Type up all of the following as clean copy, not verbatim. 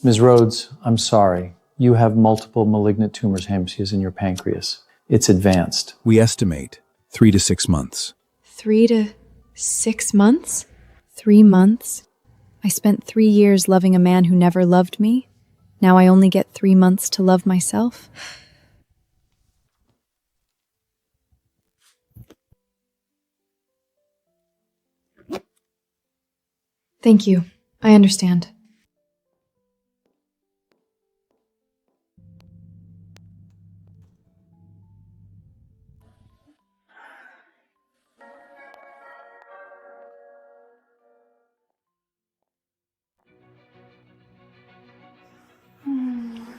Ms. Rhodes, I'm sorry. You have multiple malignant tumors, haemophiles, in your pancreas. It's advanced. We estimate 3 to 6 months. 3 to 6 months? 3 months? I spent 3 years loving a man who never loved me. Now I only get 3 months to love myself. Thank you. I understand.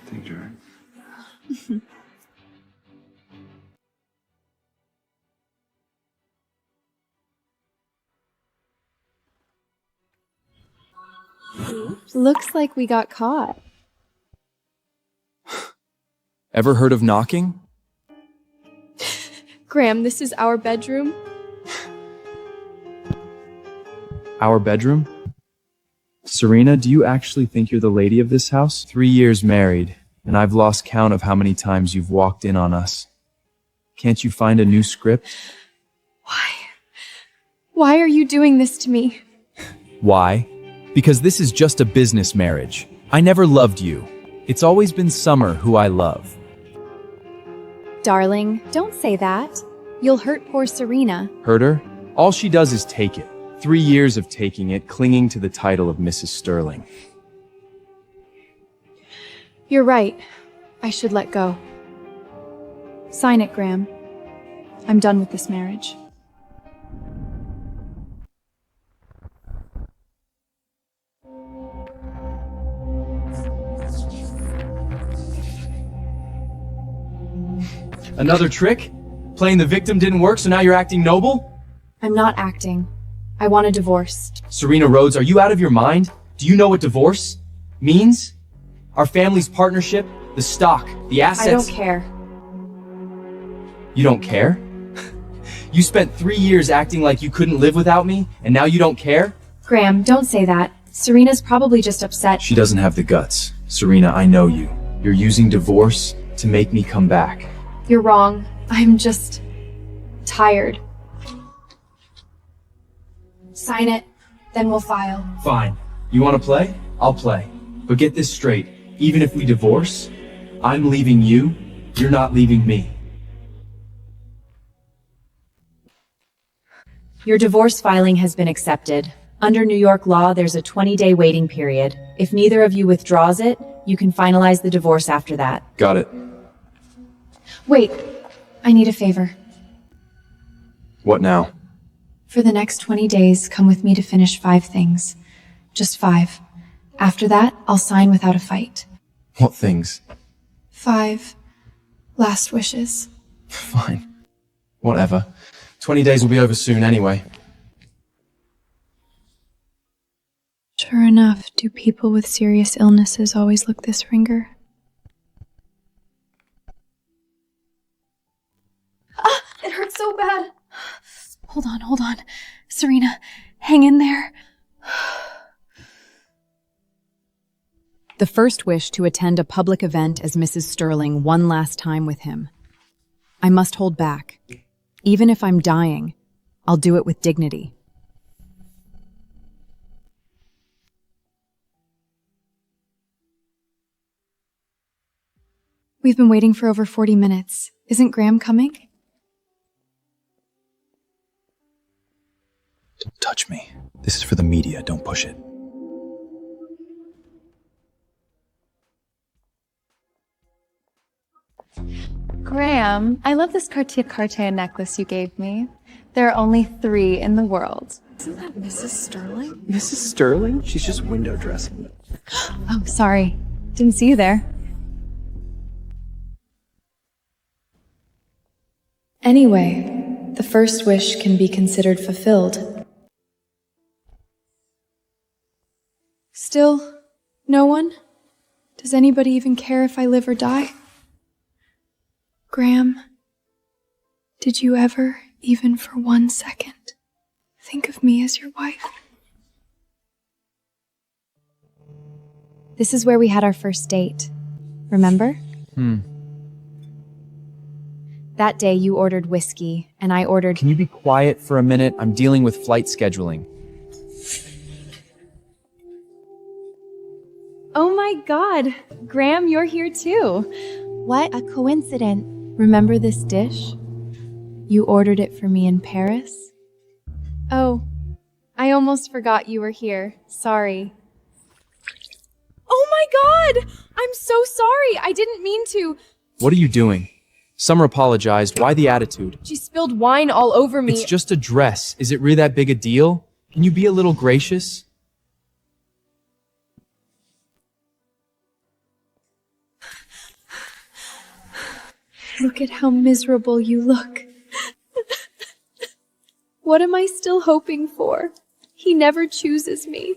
Take your Looks like we got caught. Ever heard of knocking? Graham, this is our bedroom. Our bedroom? Serena, do you actually think you're the lady of this house? 3 years married, and I've lost count of how many times you've walked in on us. Can't you find a new script? Why? Why are you doing this to me? Why? Because this is just a business marriage. I never loved you. It's always been Summer who I love. Darling, don't say that. You'll hurt poor Serena. Hurt her? All she does is take it. 3 years of taking it, clinging to the title of Mrs. Sterling. You're right. I should let go. Sign it, Graham. I'm done with this marriage. Another trick? Playing the victim didn't work, so now you're acting noble? I'm not acting. I want a divorce. Serena Rhodes, are you out of your mind? Do you know what divorce means? Our family's partnership, the stock, the assets... I don't care. You don't care? You spent 3 years acting like you couldn't live without me, and now you don't care? Graham, don't say that. Serena's probably just upset. She doesn't have the guts. Serena, I know you. You're using divorce to make me come back. You're wrong. I'm just... tired. Sign it, then we'll file. Fine. You want to play? I'll play. But get this straight. Even if we divorce, I'm leaving you, you're not leaving me. Your divorce filing has been accepted. Under New York law, there's a 20-day waiting period. If neither of you withdraws it, you can finalize the divorce after that. Got it. Wait, I need a favor. What now? For the next 20 days, come with me to finish 5 things. Just 5. After that, I'll sign without a fight. What things? 5 last wishes. Fine. Whatever. 20 days will be over soon anyway. Sure enough, do people with serious illnesses always look this ringer? Ah! It hurts so bad! Hold on. Serena, hang in there. The first wish to attend a public event as Mrs. Sterling one last time with him. I must hold back. Even if I'm dying, I'll do it with dignity. We've been waiting for over 40 minutes. Isn't Graham coming? Don't touch me. This is for the media, don't push it. Graham, I love this Cartier necklace you gave me. There are only 3 in the world. Isn't that Mrs. Sterling? Mrs. Sterling? She's just window dressing. Oh, sorry. Didn't see you there. Anyway, the first wish can be considered fulfilled. Still, no one? Does anybody even care if I live or die? Graham, did you ever, even for 1 second, think of me as your wife? This is where we had our first date. Remember? That day you ordered whiskey, and I ordered— Can you be quiet for a minute? I'm dealing with flight scheduling. Oh my God! Graham, you're here too. What a coincidence. Remember this dish? You ordered it for me in Paris? Oh, I almost forgot you were here. Sorry. Oh my God! I'm so sorry. I didn't mean to. What are you doing? Summer apologized. Why the attitude? She spilled wine all over me. It's just a dress. Is it really that big a deal? Can you be a little gracious? Look at how miserable you look. What am I still hoping for? He never chooses me.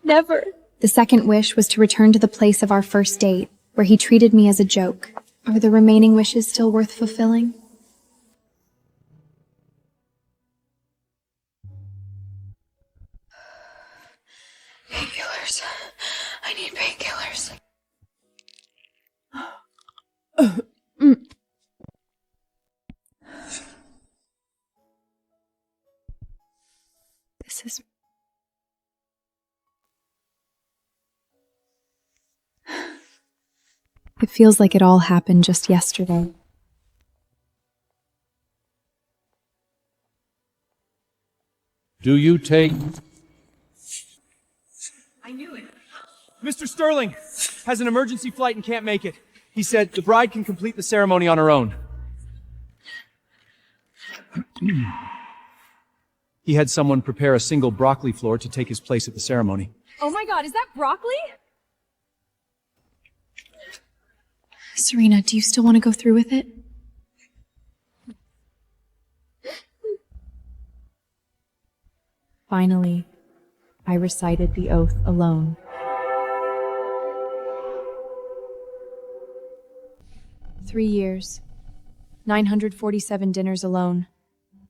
Never. The second wish was to return to the place of our first date, where he treated me as a joke. Are the remaining wishes still worth fulfilling? Painkillers. I need painkillers. This is... It feels like it all happened just yesterday. Do you take... Mr. Sterling has an emergency flight and can't make it. He said the bride can complete the ceremony on her own. He had someone prepare a single broccoli floor to take his place at the ceremony. Oh my God, is that broccoli? Serena, do you still want to go through with it? Finally, I recited the oath alone. "3 years, 947 dinners alone,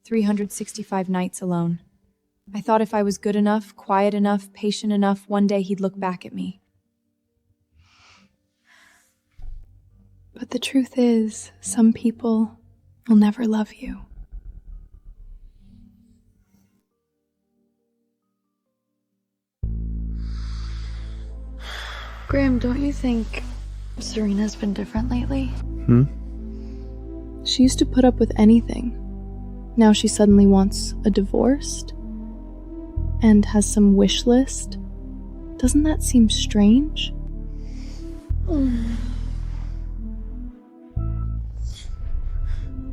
365 nights alone. I thought if I was good enough, quiet enough, patient enough, one day he'd look back at me. But the truth is, some people will never love you. Graham, don't you think Serena's been different lately? She used to put up with anything. Now she suddenly wants a divorce and has some wish list. Doesn't that seem strange?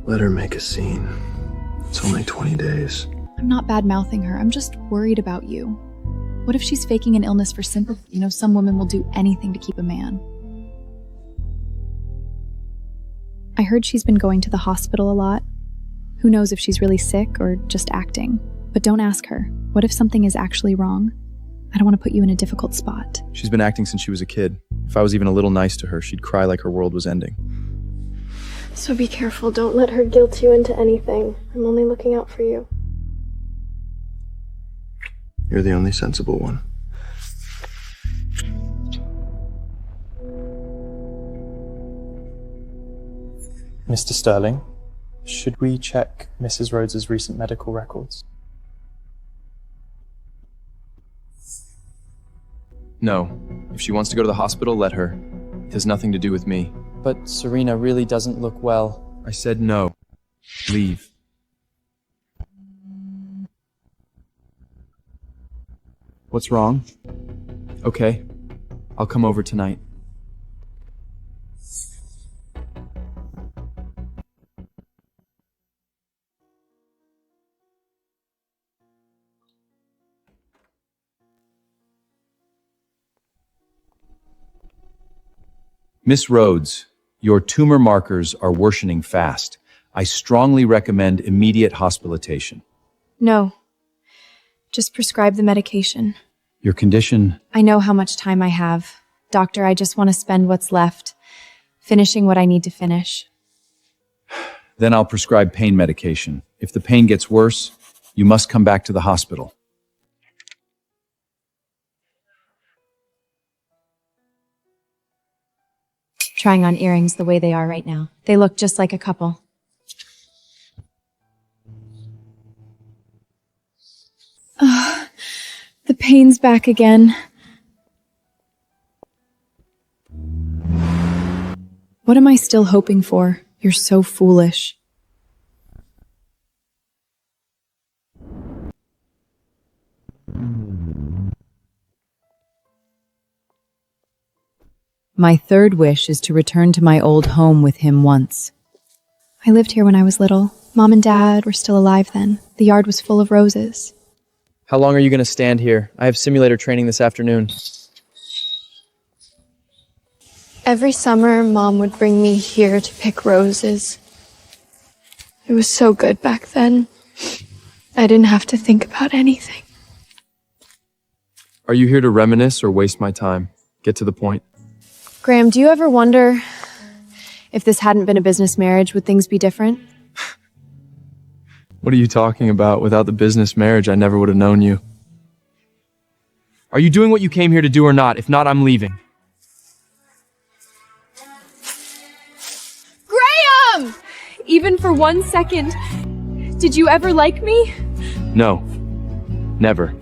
Let her make a scene. It's only 20 days. I'm not bad-mouthing her. I'm just worried about you. What if she's faking an illness for sympathy? You know, some women will do anything to keep a man. I heard she's been going to the hospital a lot. Who knows if she's really sick or just acting? But don't ask her. What if something is actually wrong? I don't want to put you in a difficult spot. She's been acting since she was a kid. If I was even a little nice to her, she'd cry like her world was ending. So be careful. Don't let her guilt you into anything. I'm only looking out for you. You're the only sensible one. Mr. Sterling, should we check Mrs. Rhodes's recent medical records? No. If she wants to go to the hospital, let her. It has nothing to do with me. But Serena really doesn't look well. I said no. Leave. What's wrong? Okay. I'll come over tonight. Miss Rhodes, your tumor markers are worsening fast. I strongly recommend immediate hospitalization. No. Just prescribe the medication. Your condition... I know how much time I have. Doctor, I just want to spend what's left, finishing what I need to finish. Then I'll prescribe pain medication. If the pain gets worse, you must come back to the hospital. trying on earrings the way they are right now. They look just like a couple. Ugh, the pain's back again. What am I still hoping for? You're so foolish. My third wish is to return to my old home with him once. I lived here when I was little. Mom and Dad were still alive then. The yard was full of roses. How long are you going to stand here? I have simulator training this afternoon. Every summer, Mom would bring me here to pick roses. It was so good back then. I didn't have to think about anything. Are you here to reminisce or waste my time? Get to the point. Graham, do you ever wonder if this hadn't been a business marriage, would things be different? What are you talking about? Without the business marriage, I never would have known you. Are you doing what you came here to do or not? If not, I'm leaving. Graham! Even for 1 second, did you ever like me? No. Never.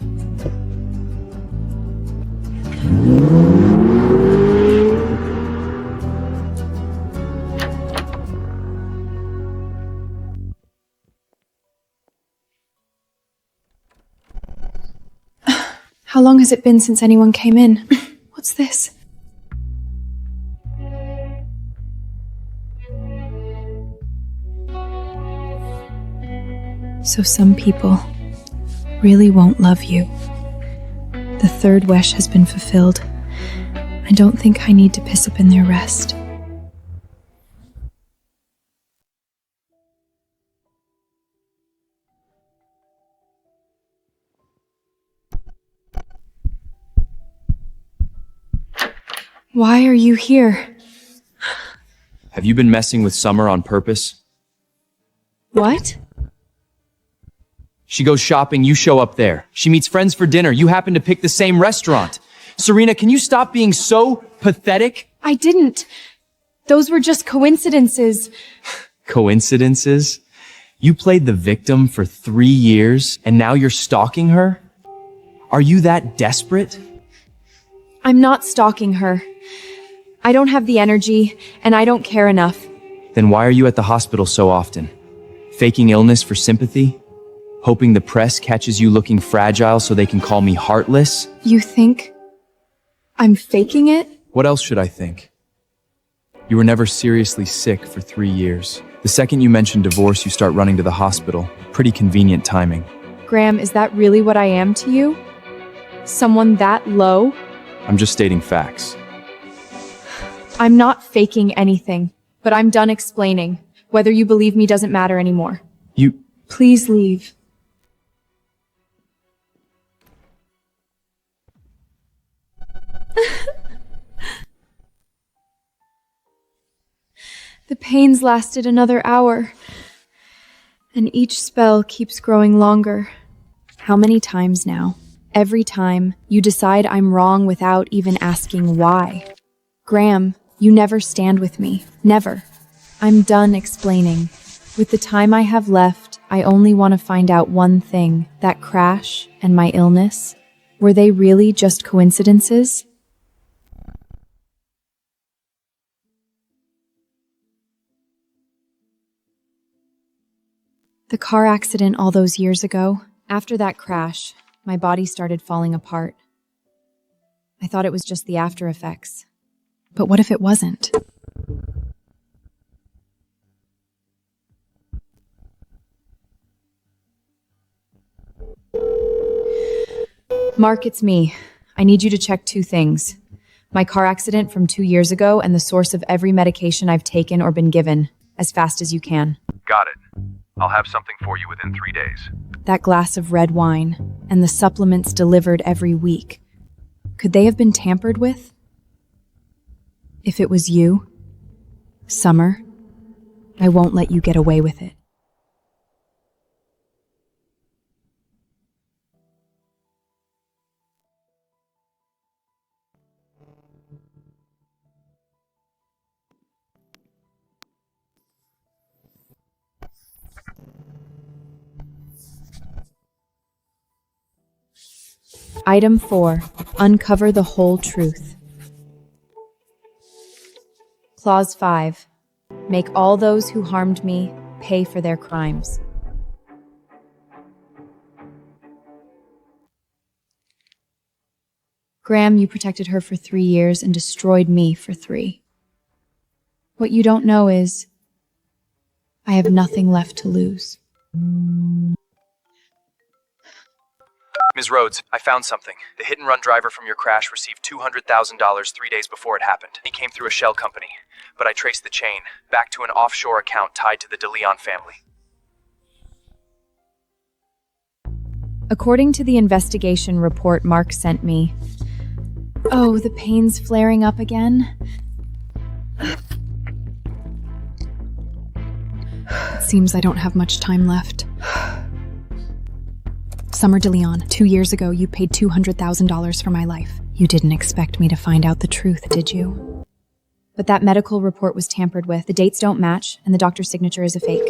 How long has it been since anyone came in? What's this? So some people really won't love you. The third wish has been fulfilled. I don't think I need to piss up in their rest. Why are you here? Have you been messing with Summer on purpose? What? She goes shopping, you show up there. She meets friends for dinner, you happen to pick the same restaurant. Serena, can you stop being so pathetic? I didn't. Those were just coincidences. Coincidences? You played the victim for 3 years, and now you're stalking her? Are you that desperate? I'm not stalking her. I don't have the energy, and I don't care enough. Then why are you at the hospital so often? Faking illness for sympathy? Hoping the press catches you looking fragile so they can call me heartless? You think I'm faking it? What else should I think? You were never seriously sick for 3 years. The second you mention divorce, you start running to the hospital. Pretty convenient timing. Graham, is that really what I am to you? Someone that low? I'm just stating facts. I'm not faking anything, but I'm done explaining. Whether you believe me doesn't matter anymore. Please leave. The pains lasted another hour, and each spell keeps growing longer. How many times now? Every time, you decide I'm wrong without even asking why. Graham, you never stand with me. Never. I'm done explaining. With the time I have left, I only want to find out one thing. That crash and my illness, were they really just coincidences? The car accident all those years ago, after that crash, my body started falling apart. I thought it was just the after effects. But what if it wasn't? Mark, it's me. I need you to check 2 things. My car accident from 2 years ago and the source of every medication I've taken or been given, as fast as you can. Got it. I'll have something for you within 3 days. That glass of red wine, and the supplements delivered every week. Could they have been tampered with? If it was you, Summer, I won't let you get away with it. Item 4. Uncover the whole truth. Clause 5. Make all those who harmed me pay for their crimes. Graham, you protected her for 3 years and destroyed me for 3. What you don't know is I have nothing left to lose. Ms. Rhodes, I found something. The hit-and-run driver from your crash received $200,000 3 days before it happened. He came through a shell company, but I traced the chain back to an offshore account tied to the De Leon family. According to the investigation report Mark sent me, oh, the pain's flaring up again. It seems I don't have much time left. Summer De Leon, 2 years ago, you paid $200,000 for my life. You didn't expect me to find out the truth, did you? But that medical report was tampered with. The dates don't match, and the doctor's signature is a fake.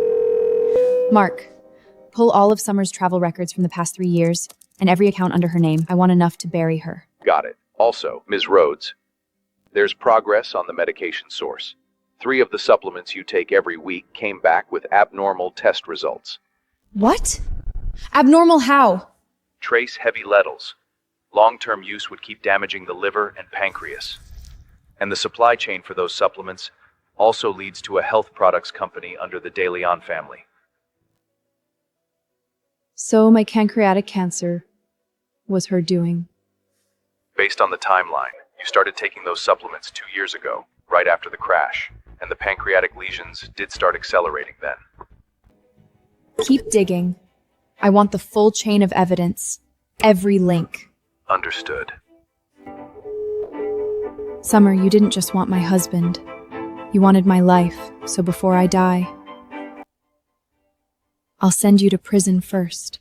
Mark, pull all of Summer's travel records from the past 3 years, and every account under her name. I want enough to bury her. Got it. Also, Ms. Rhodes, there's progress on the medication source. 3 of the supplements you take every week came back with abnormal test results. What? Abnormal how? Trace heavy metals. Long-term use would keep damaging the liver and pancreas. And the supply chain for those supplements also leads to a health products company under the De Leon family. So my pancreatic cancer was her doing. Based on the timeline, you started taking those supplements 2 years ago, right after the crash, and the pancreatic lesions did start accelerating then. Keep digging. I want the full chain of evidence. Every link. Understood. Summer, you didn't just want my husband. You wanted my life, so before I die, I'll send you to prison first.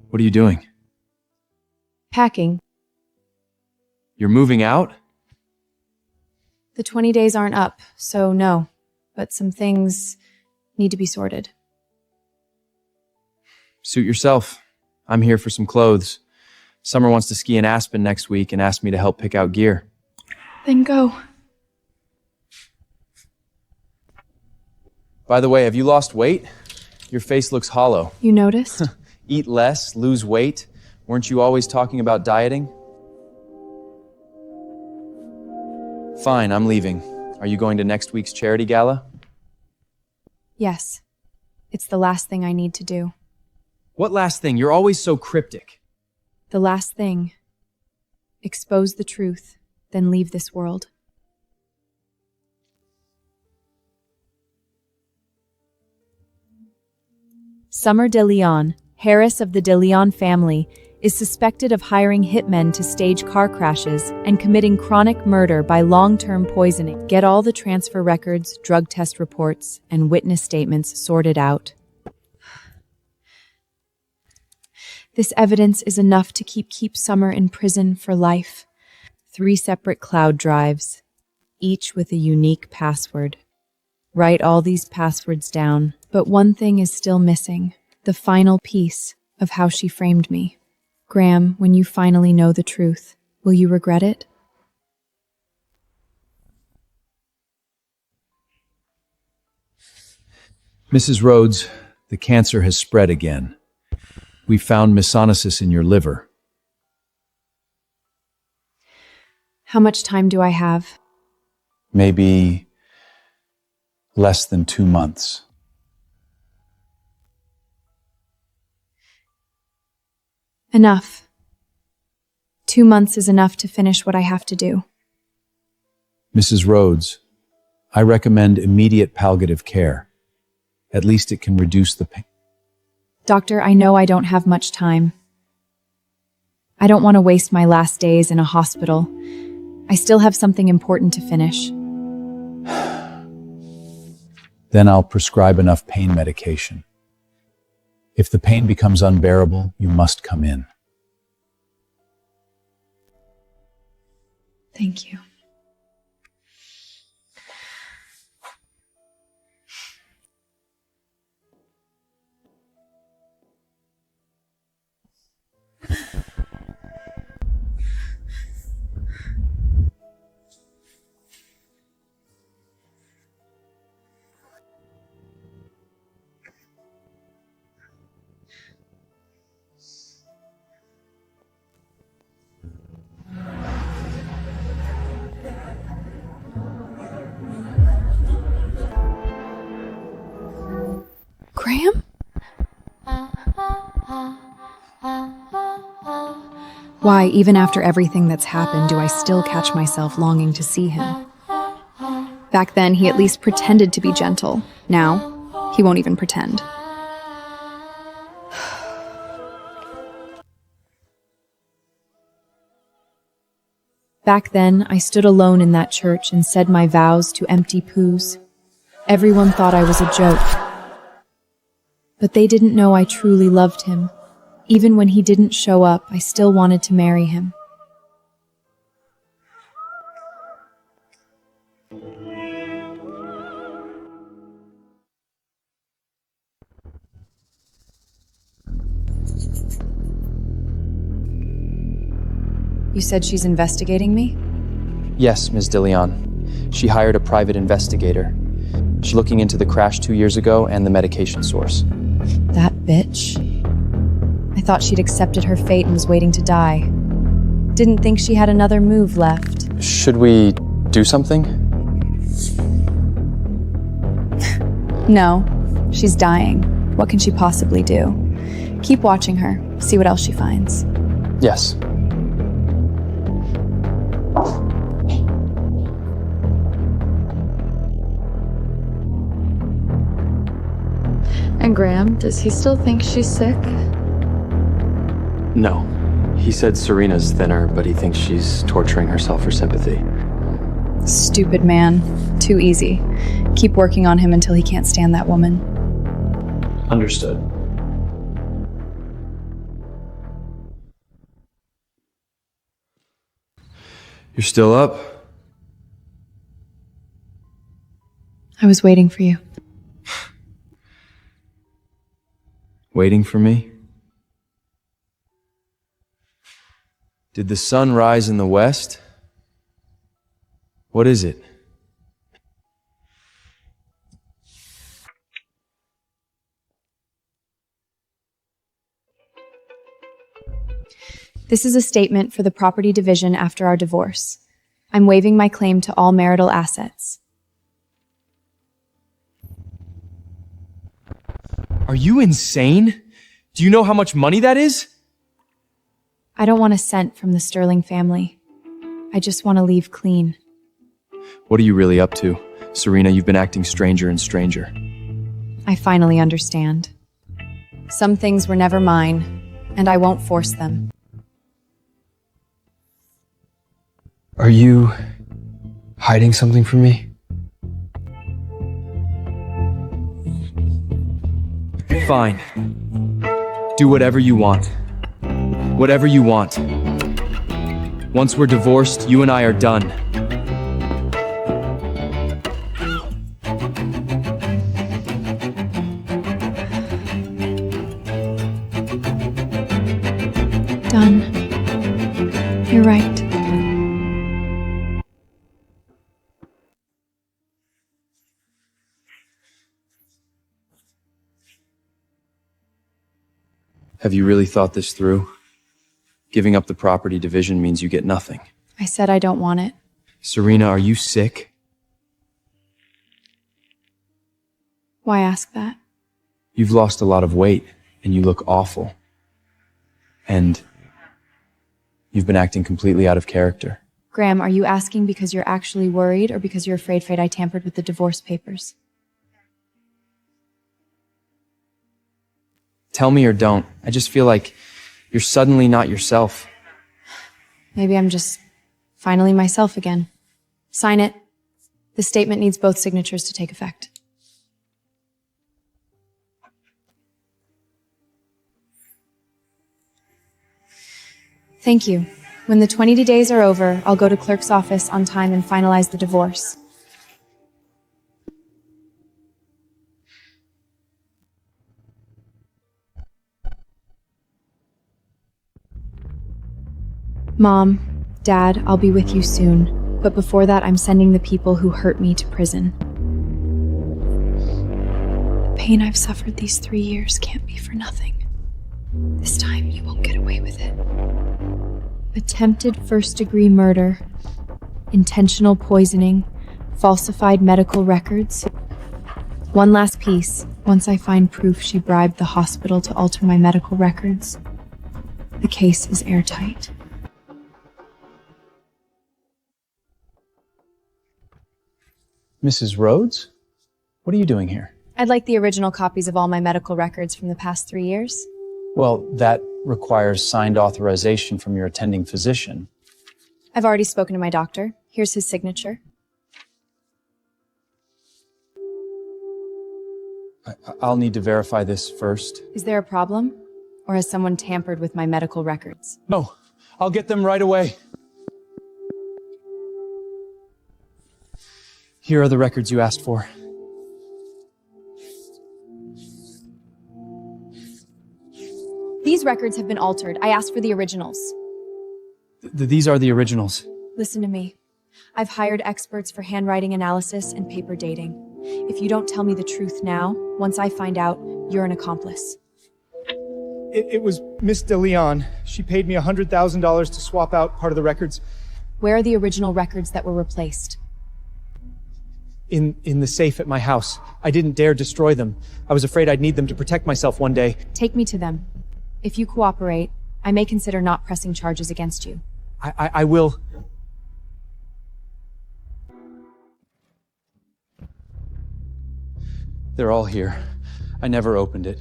What are you doing? Packing. You're moving out? The 20 days aren't up, so no. But some things need to be sorted. Suit yourself. I'm here for some clothes. Summer wants to ski in Aspen next week and asked me to help pick out gear. Then go. By the way, have you lost weight? Your face looks hollow. You noticed? Eat less, lose weight. Weren't you always talking about dieting? Fine, I'm leaving. Are you going to next week's charity gala? Yes. It's the last thing I need to do. What last thing? You're always so cryptic. The last thing. Expose the truth, then leave this world. Summer De Leon, heiress of the De Leon family, is suspected of hiring hitmen to stage car crashes and committing chronic murder by long-term poisoning. Get all the transfer records, drug test reports, and witness statements sorted out. This evidence is enough to keep Summer in prison for life. 3 separate cloud drives, each with a unique password. Write all these passwords down, but one thing is still missing, the final piece of how she framed me. Graham, when you finally know the truth, will you regret it? Mrs. Rhodes, the cancer has spread again. We found mesonosis in your liver. How much time do I have? Maybe less than 2 months. Enough. 2 months is enough to finish what I have to do. Mrs. Rhodes, I recommend immediate palliative care. At least it can reduce the pain. Doctor, I know I don't have much time. I don't want to waste my last days in a hospital. I still have something important to finish. Then I'll prescribe enough pain medication. If the pain becomes unbearable, you must come in. Thank you. Graham? Why, even after everything that's happened, do I still catch myself longing to see him? Back then, he at least pretended to be gentle. Now, he won't even pretend. Back then, I stood alone in that church and said my vows to empty poos. Everyone thought I was a joke. But they didn't know I truly loved him. Even when he didn't show up, I still wanted to marry him. You said she's investigating me? Yes, Ms. DeLeon. She hired a private investigator. She's looking into the crash 2 years ago and the medication source. That bitch. I thought she'd accepted her fate and was waiting to die. Didn't think she had another move left. Should we do something? No, she's dying. What can she possibly do? Keep watching her, see what else she finds. Yes. And Graham, does he still think she's sick? No. He said Serena's thinner, but he thinks she's torturing herself for sympathy. Stupid man. Too easy. Keep working on him until he can't stand that woman. Understood. You're still up? I was waiting for you. Waiting for me? Did the sun rise in the west? What is it? This is a statement for the property division after our divorce. I'm waiving my claim to all marital assets. Are you insane? Do you know how much money that is? I don't want a cent from the Sterling family. I just want to leave clean. What are you really up to? Serena, you've been acting stranger and stranger. I finally understand. Some things were never mine, and I won't force them. Are you hiding something from me? Fine. Do whatever you want. Whatever you want. Once we're divorced, you and I are done. Done. You're right. Have you really thought this through? Giving up the property division means you get nothing. I said I don't want it. Serena, are you sick? Why ask that? You've lost a lot of weight, and you look awful. And you've been acting completely out of character. Graham, are you asking because you're actually worried or because you're afraid I tampered with the divorce papers? Tell me or don't. I just feel like you're suddenly not yourself. Maybe I'm just finally myself again. Sign it. The statement needs both signatures to take effect. Thank you. When the 20 days are over, I'll go to clerk's office on time and finalize the divorce. Mom, Dad, I'll be with you soon. But before that, I'm sending the people who hurt me to prison. The pain I've suffered these 3 years can't be for nothing. This time you won't get away with it. Attempted first-degree murder, intentional poisoning, falsified medical records. One last piece, Once I find proof she bribed the hospital to alter my medical records, the case is airtight. Mrs. Rhodes? What are you doing here? I'd like the original copies of all my medical records from the past 3 years. Well, that requires signed authorization from your attending physician. I've already spoken to my doctor. Here's his signature. I'll need to verify this first. Is there a problem? Or has someone tampered with my medical records? No, I'll get them right away. Here are the records you asked for. These records have been altered. I asked for the originals. These are the originals. Listen to me. I've hired experts for handwriting analysis and paper dating. If you don't tell me the truth now, once I find out, you're an accomplice. It was Miss DeLeon. She paid me $100,000 to swap out part of the records. Where are the original records that were replaced? In the safe at my house. I didn't dare destroy them. I was afraid I'd need them to protect myself one day. Take me to them. If you cooperate, I may consider not pressing charges against you. I will. They're all here. I never opened it.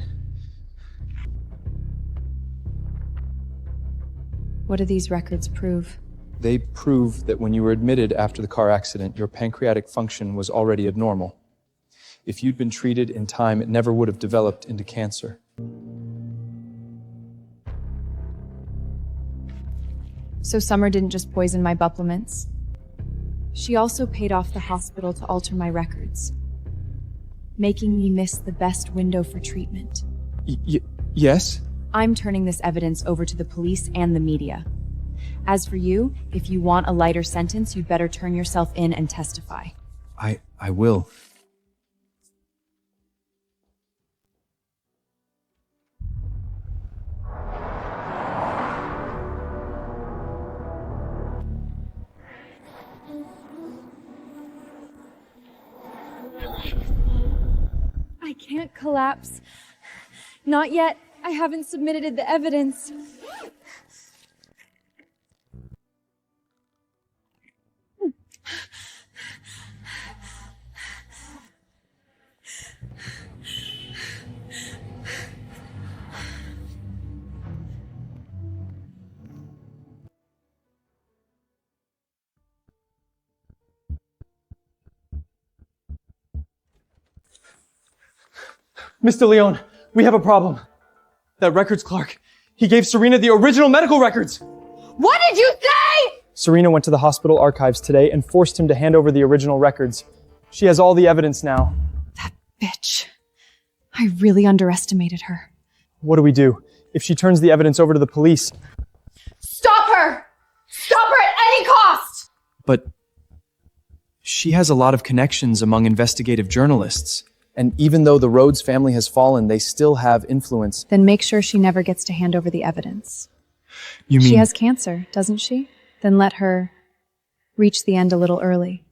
What do these records prove? They prove that when you were admitted after the car accident, your pancreatic function was already abnormal. If you'd been treated in time, it never would have developed into cancer. So Summer didn't just poison my supplements. She also paid off the hospital to alter my records, making me miss the best window for treatment. Yes? I'm turning this evidence over to the police and the media. As for you, if you want a lighter sentence, you'd better turn yourself in and testify. I will. I can't collapse. Not yet. I haven't submitted the evidence. Mr. Leon, we have a problem. That records clerk, he gave Serena the original medical records. What did you say? Serena went to the hospital archives today and forced him to hand over the original records. She has all the evidence now. That bitch. I really underestimated her. What do we do? If she turns the evidence over to the police? Stop her! Stop her at any cost! But she has a lot of connections among investigative journalists. And even though the Rhodes family has fallen, they still have influence. Then make sure she never gets to hand over the evidence. You mean... She has cancer, doesn't she? Then let her reach the end a little early.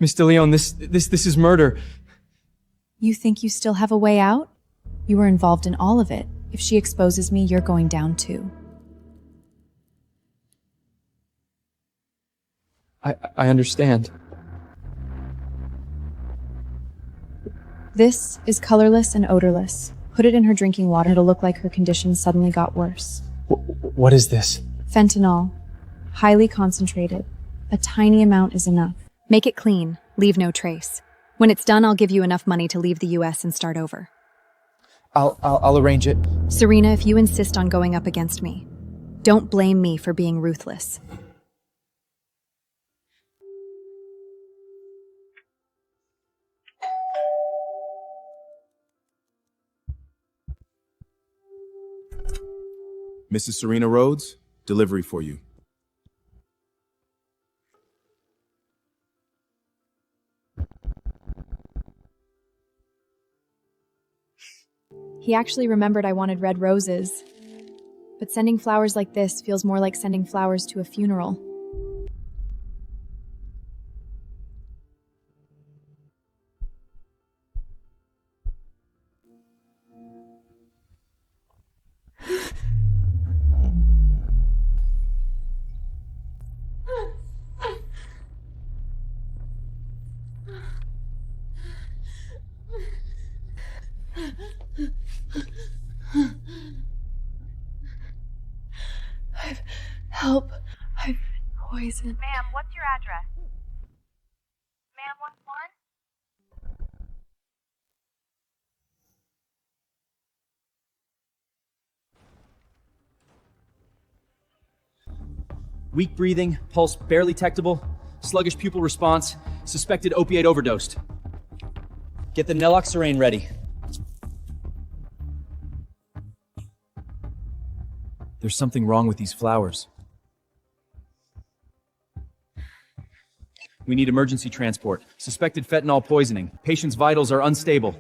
Mr. Leon, this is murder. You think you still have a way out? You were involved in all of it. If she exposes me, you're going down too. I understand. This is colorless and odorless. Put it in her drinking water. It'll look like her condition suddenly got worse. What is this? Fentanyl. Highly concentrated. A tiny amount is enough. Make it clean. Leave no trace. When it's done, I'll give you enough money to leave the US and start over. I'll arrange it. Serena, if you insist on going up against me, don't blame me for being ruthless. Mrs. Serena Rhodes, delivery for you. He actually remembered I wanted red roses. But sending flowers like this feels more like sending flowers to a funeral. Help. I've been poisoned. Ma'am, what's your address? Ma'am, what's one? Weak breathing, pulse barely detectable, sluggish pupil response, suspected opiate overdosed. Get the naloxone ready. There's something wrong with these flowers. We need emergency transport. Suspected fentanyl poisoning. Patient's vitals are unstable.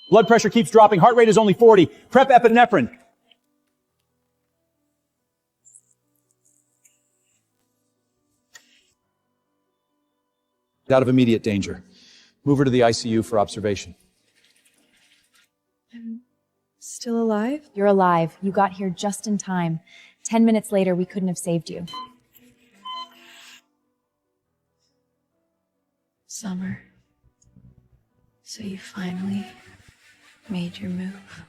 Blood pressure keeps dropping. Heart rate is only 40. Prep epinephrine. Out of immediate danger. Move her to the ICU for observation. I'm still alive? You're alive. You got here just in time. 10 minutes later, we couldn't have saved you. Summer. So you finally made your move.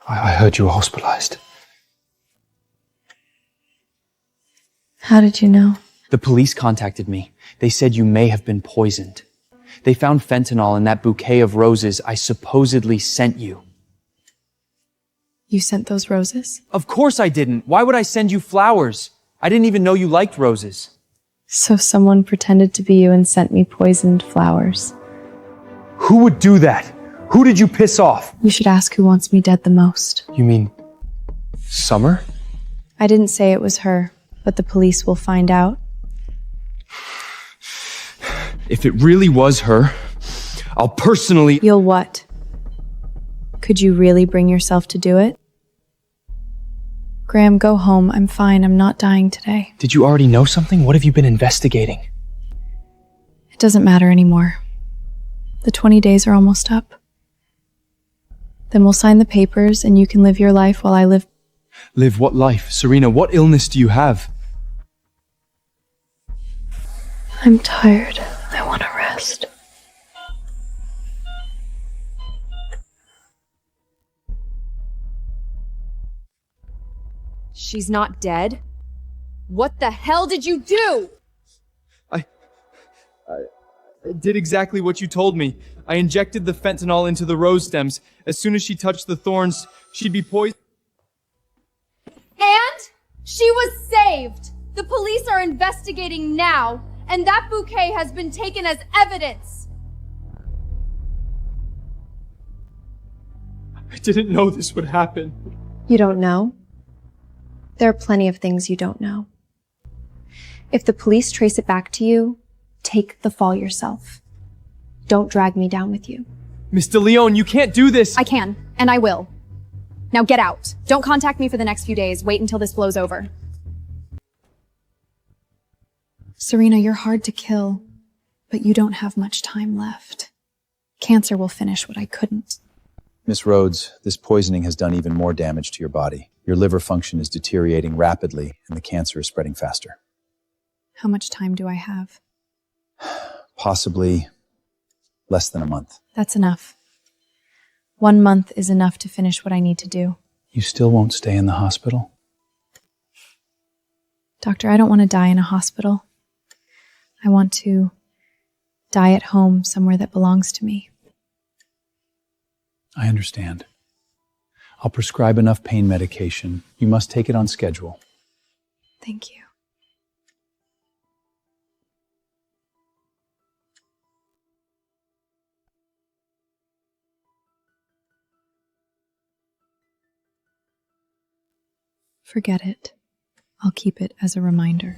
I heard you were hospitalized. How did you know? The police contacted me. They said you may have been poisoned. They found fentanyl in that bouquet of roses I supposedly sent you. You sent those roses? Of course I didn't. Why would I send you flowers? I didn't even know you liked roses. So someone pretended to be you and sent me poisoned flowers. Who would do that? Who did you piss off? You should ask who wants me dead the most. You mean Summer? I didn't say it was her, but the police will find out. If it really was her, I'll personally— You'll what? Could you really bring yourself to do it? Graham, go home. I'm fine. I'm not dying today. Did you already know something? What have you been investigating? It doesn't matter anymore. The 20 days are almost up. Then we'll sign the papers and you can live your life while I live. Live what life? Serena, what illness do you have? I'm tired. I want to rest. She's not dead? What the hell did you do? I did exactly what you told me. I injected the fentanyl into the rose stems. As soon as she touched the thorns, she'd be poisoned. And she was saved! The police are investigating now, and that bouquet has been taken as evidence! I didn't know this would happen. You don't know? There are plenty of things you don't know. If the police trace it back to you, take the fall yourself. Don't drag me down with you. Mr. Leon, you can't do this! I can, and I will. Now get out. Don't contact me for the next few days. Wait until this blows over. Serena, you're hard to kill, but you don't have much time left. Cancer will finish what I couldn't. Miss Rhodes, this poisoning has done even more damage to your body. Your liver function is deteriorating rapidly, and the cancer is spreading faster. How much time do I have? Possibly less than a month. That's enough. 1 month is enough to finish what I need to do. You still won't stay in the hospital? Doctor, I don't want to die in a hospital. I want to die at home, somewhere that belongs to me. I understand. I'll prescribe enough pain medication. You must take it on schedule. Thank you. Forget it. I'll keep it as a reminder.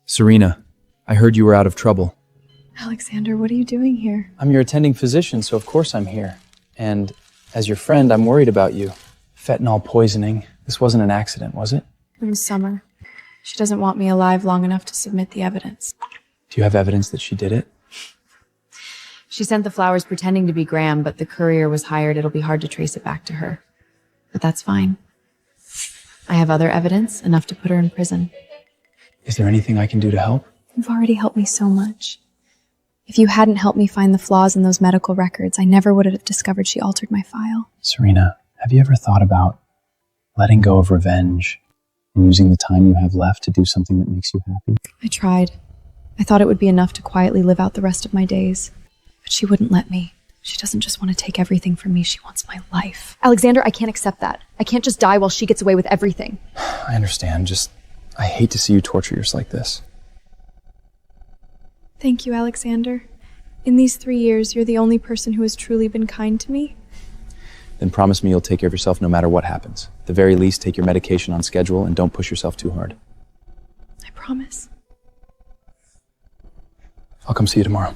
Serena, I heard you were out of trouble. Alexander, what are you doing here? I'm your attending physician, so of course I'm here. And as your friend, I'm worried about you. Fentanyl poisoning. This wasn't an accident, was it? It was Summer. She doesn't want me alive long enough to submit the evidence. Do you have evidence that she did it? She sent the flowers pretending to be Graham, but the courier was hired. It'll be hard to trace it back to her. But that's fine. I have other evidence, enough to put her in prison. Is there anything I can do to help? You've already helped me so much. If you hadn't helped me find the flaws in those medical records, I never would have discovered she altered my file. Serena, have you ever thought about letting go of revenge and using the time you have left to do something that makes you happy? I tried. I thought it would be enough to quietly live out the rest of my days. But she wouldn't let me. She doesn't just want to take everything from me, she wants my life. Alexander, I can't accept that. I can't just die while she gets away with everything. I understand, I hate to see you torture yourself like this. Thank you, Alexander. In these 3 years, you're the only person who has truly been kind to me. Then promise me you'll take care of yourself no matter what happens. At the very least, take your medication on schedule and don't push yourself too hard. I promise. I'll come see you tomorrow.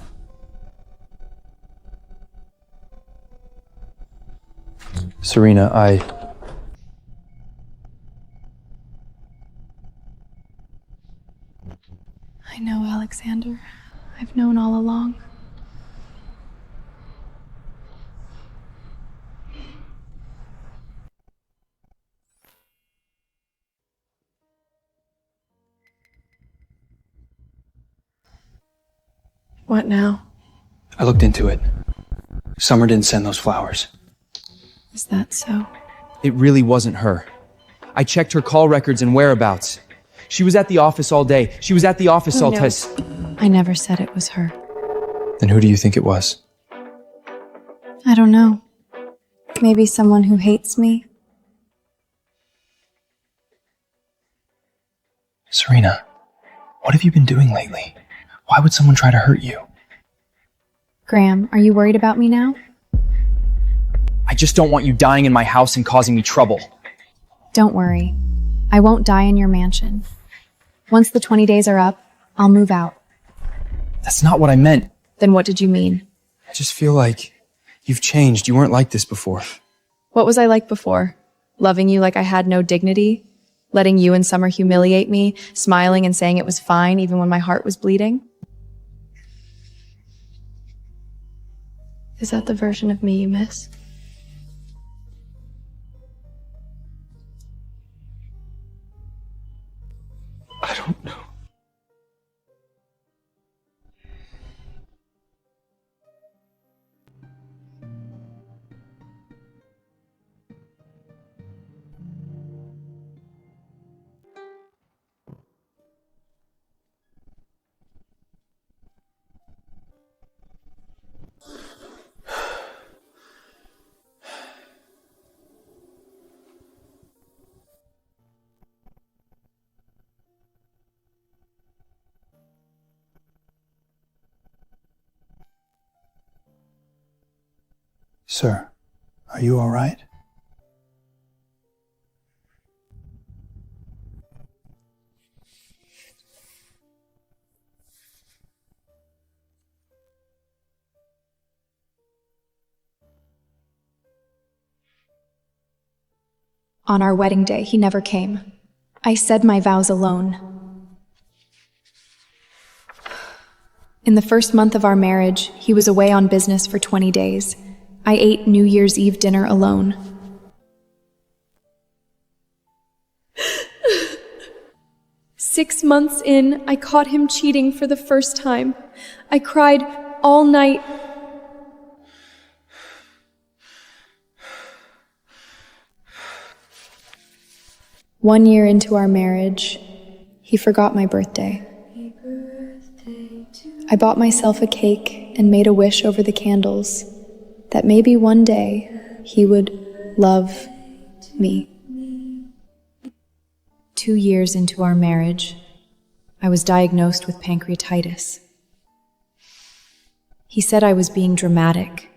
Serena, I know, Alexander. I've known all along. What now? I looked into it. Summer didn't send those flowers. Is that so? It really wasn't her. I checked her call records and whereabouts. She was at the office all day. She was at the office all day. I never said it was her. Then who do you think it was? I don't know. Maybe someone who hates me? Serena, what have you been doing lately? Why would someone try to hurt you? Graham, are you worried about me now? I just don't want you dying in my house and causing me trouble. Don't worry. I won't die in your mansion. Once the 20 days are up, I'll move out. That's not what I meant. Then what did you mean? I just feel like you've changed. You weren't like this before. What was I like before? Loving you like I had no dignity? Letting you and Summer humiliate me? Smiling and saying it was fine even when my heart was bleeding? Is that the version of me you miss? I don't know. Sir, are you all right? On our wedding day, he never came. I said my vows alone. In the first month of our marriage, he was away on business for 20 days. I ate New Year's Eve dinner alone. Six months in, I caught him cheating for the first time. I cried all night. One year into our marriage, he forgot my birthday. I bought myself a cake and made a wish over the candles that maybe one day he would love me. 2 years into our marriage, I was diagnosed with pancreatitis. He said I was being dramatic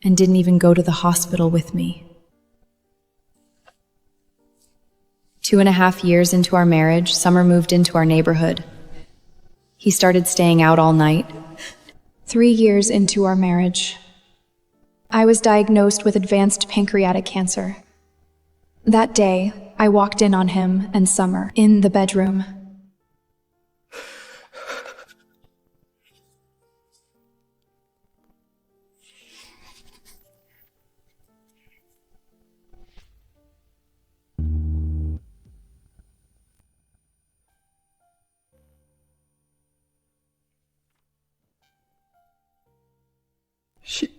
and didn't even go to the hospital with me. 2.5 years into our marriage, Summer moved into our neighborhood. He started staying out all night. 3 years into our marriage, I was diagnosed with advanced pancreatic cancer. That day, I walked in on him and Summer in the bedroom.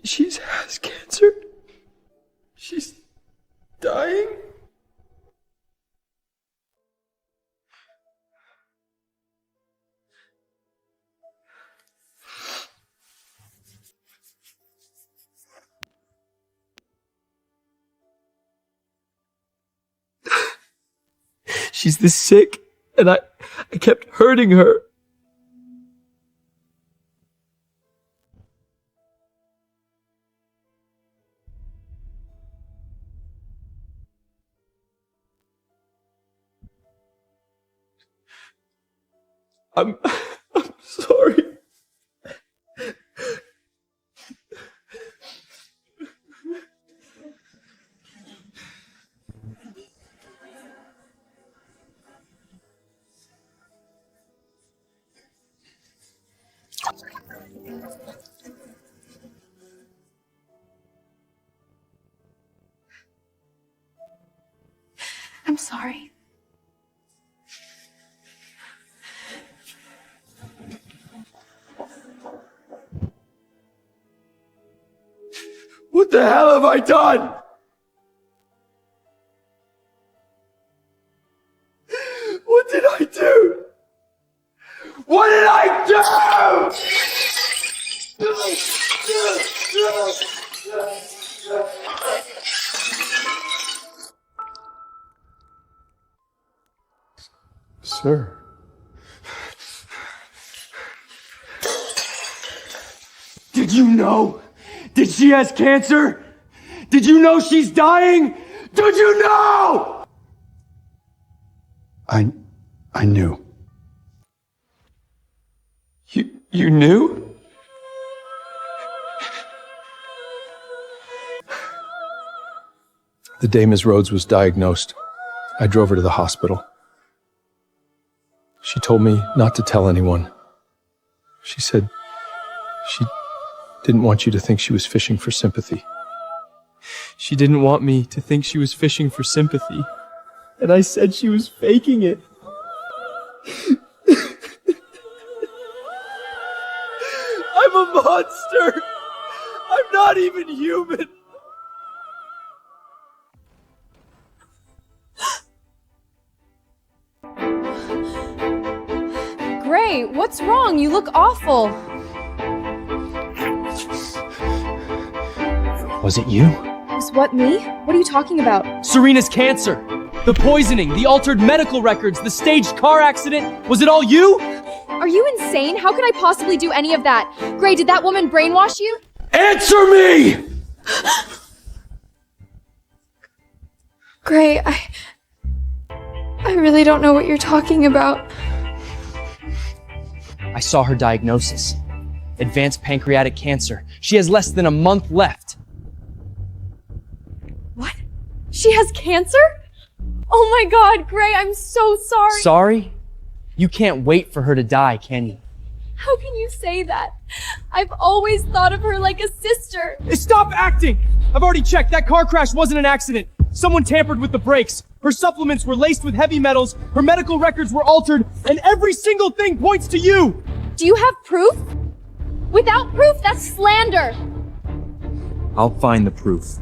She has cancer. She's dying. She's this sick, and I kept hurting her. I'm sorry. I'm sorry. What the hell have I done? What did I do? What did I do? Sir. Did you know? Did she has cancer? Did you know she's dying? Did you know? I knew. You knew? The day Ms. Rhodes was diagnosed, I drove her to the hospital. She told me not to tell anyone. She said she didn't want you to think she was fishing for sympathy. She didn't want me to think she was fishing for sympathy. And I said she was faking it. I'm a monster! I'm not even human! Gray, what's wrong? You look awful. Was it you? Was what, me? What are you talking about? Serena's cancer! The poisoning, the altered medical records, the staged car accident. Was it all you? Are you insane? How could I possibly do any of that? Gray, did that woman brainwash you? Answer me! Gray, I really don't know what you're talking about. I saw her diagnosis. Advanced pancreatic cancer. She has less than a month left. What? She has cancer? Oh my God, Gray, I'm so sorry. Sorry? You can't wait for her to die, can you? How can you say that? I've always thought of her like a sister. Stop acting! I've already checked. That car crash wasn't an accident. Someone tampered with the brakes. Her supplements were laced with heavy metals. Her medical records were altered. And every single thing points to you! Do you have proof? Without proof, that's slander. I'll find the proof.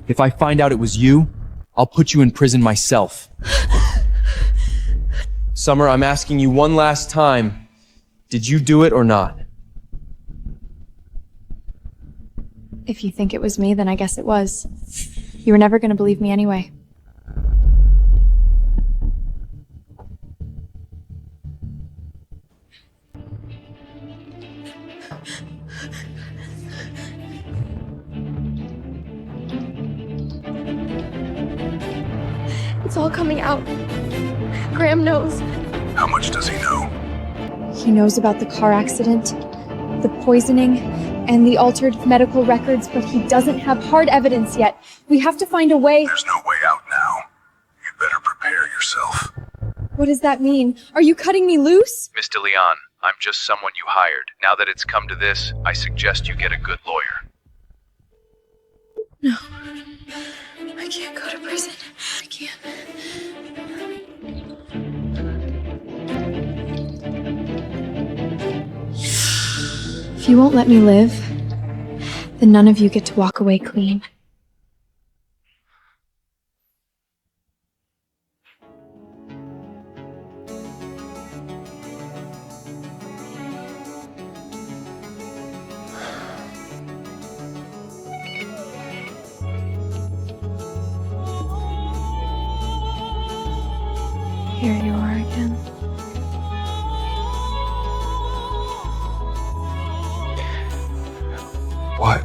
If I find out it was you, I'll put you in prison myself. Summer, I'm asking you one last time. Did you do it or not? If you think it was me, then I guess it was. You were never going to believe me anyway. It's all coming out. Graham knows. How much does he know? He knows about the car accident, the poisoning, and the altered medical records, but he doesn't have hard evidence yet. We have to find a way. There's no way out now. You'd better What does that mean? Are you cutting me loose? Miss De Leon, I'm just someone you hired. Now that it's come to this, I suggest you get a good lawyer. No. I can't go to prison. I can't. If you won't let me live, then none of you get to walk away clean. Here you are again.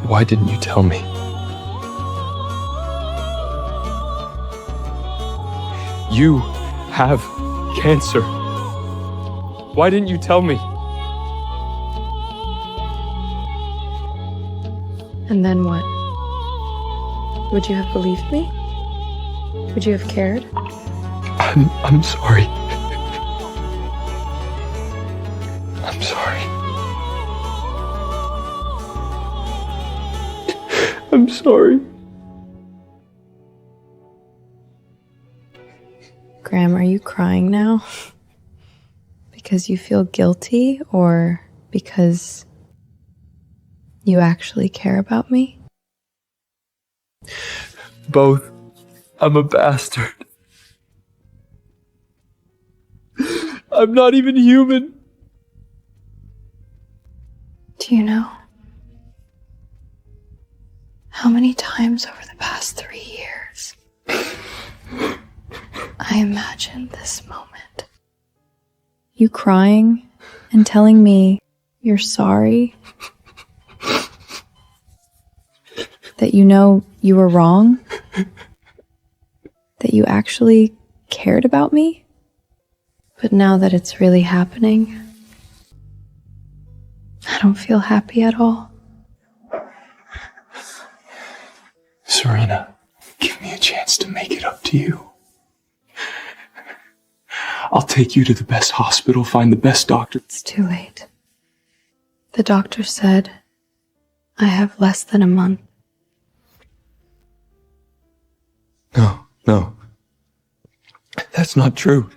Why didn't you tell me? You have cancer. Why didn't you tell me? And then what? Would you have believed me? Would you have cared? I'm sorry. I'm sorry. I'm sorry. Graham, are you crying now? Because you feel guilty or because you actually care about me? Both. I'm a bastard. I'm not even human. Do you know how many times over the past 3 years I imagined this moment? You crying and telling me you're sorry? That you know you were wrong? That you actually cared about me? But now that it's really happening, I don't feel happy at all. Serena, give me a chance to make it up to you. I'll take you to the best hospital, find the best doctor. It's too late. The doctor said I have less than a month. No. That's not true.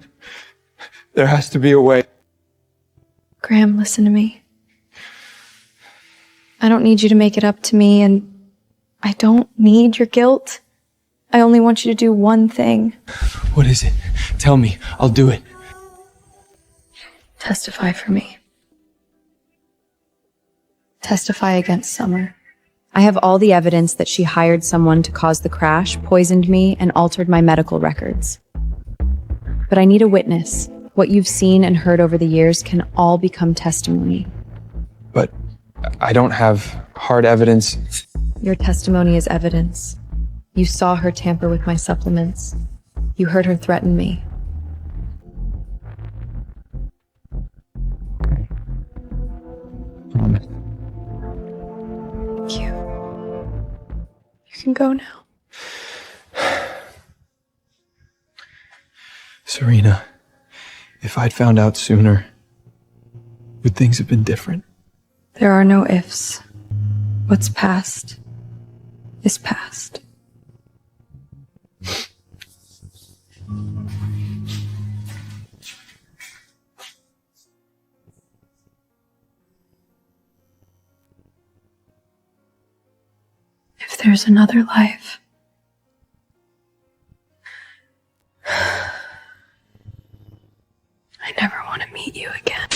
There has to be a way. Graham, listen to me. I don't need you to make it up to me, and I don't need your guilt. I only want you to do one thing. What is it? Tell me. I'll do it. Testify for me. Testify against Summer. I have all the evidence that she hired someone to cause the crash, poisoned me, and altered my medical records. But I need a witness. What you've seen and heard over the years can all become testimony. But I don't have hard evidence. Your testimony is evidence. You saw her tamper with my supplements. You heard her threaten me. Promise. Thank you. You can go now. Serena, if I'd found out sooner, would things have been different? There are no ifs. What's past is past. If there's another life, I never want to meet you again.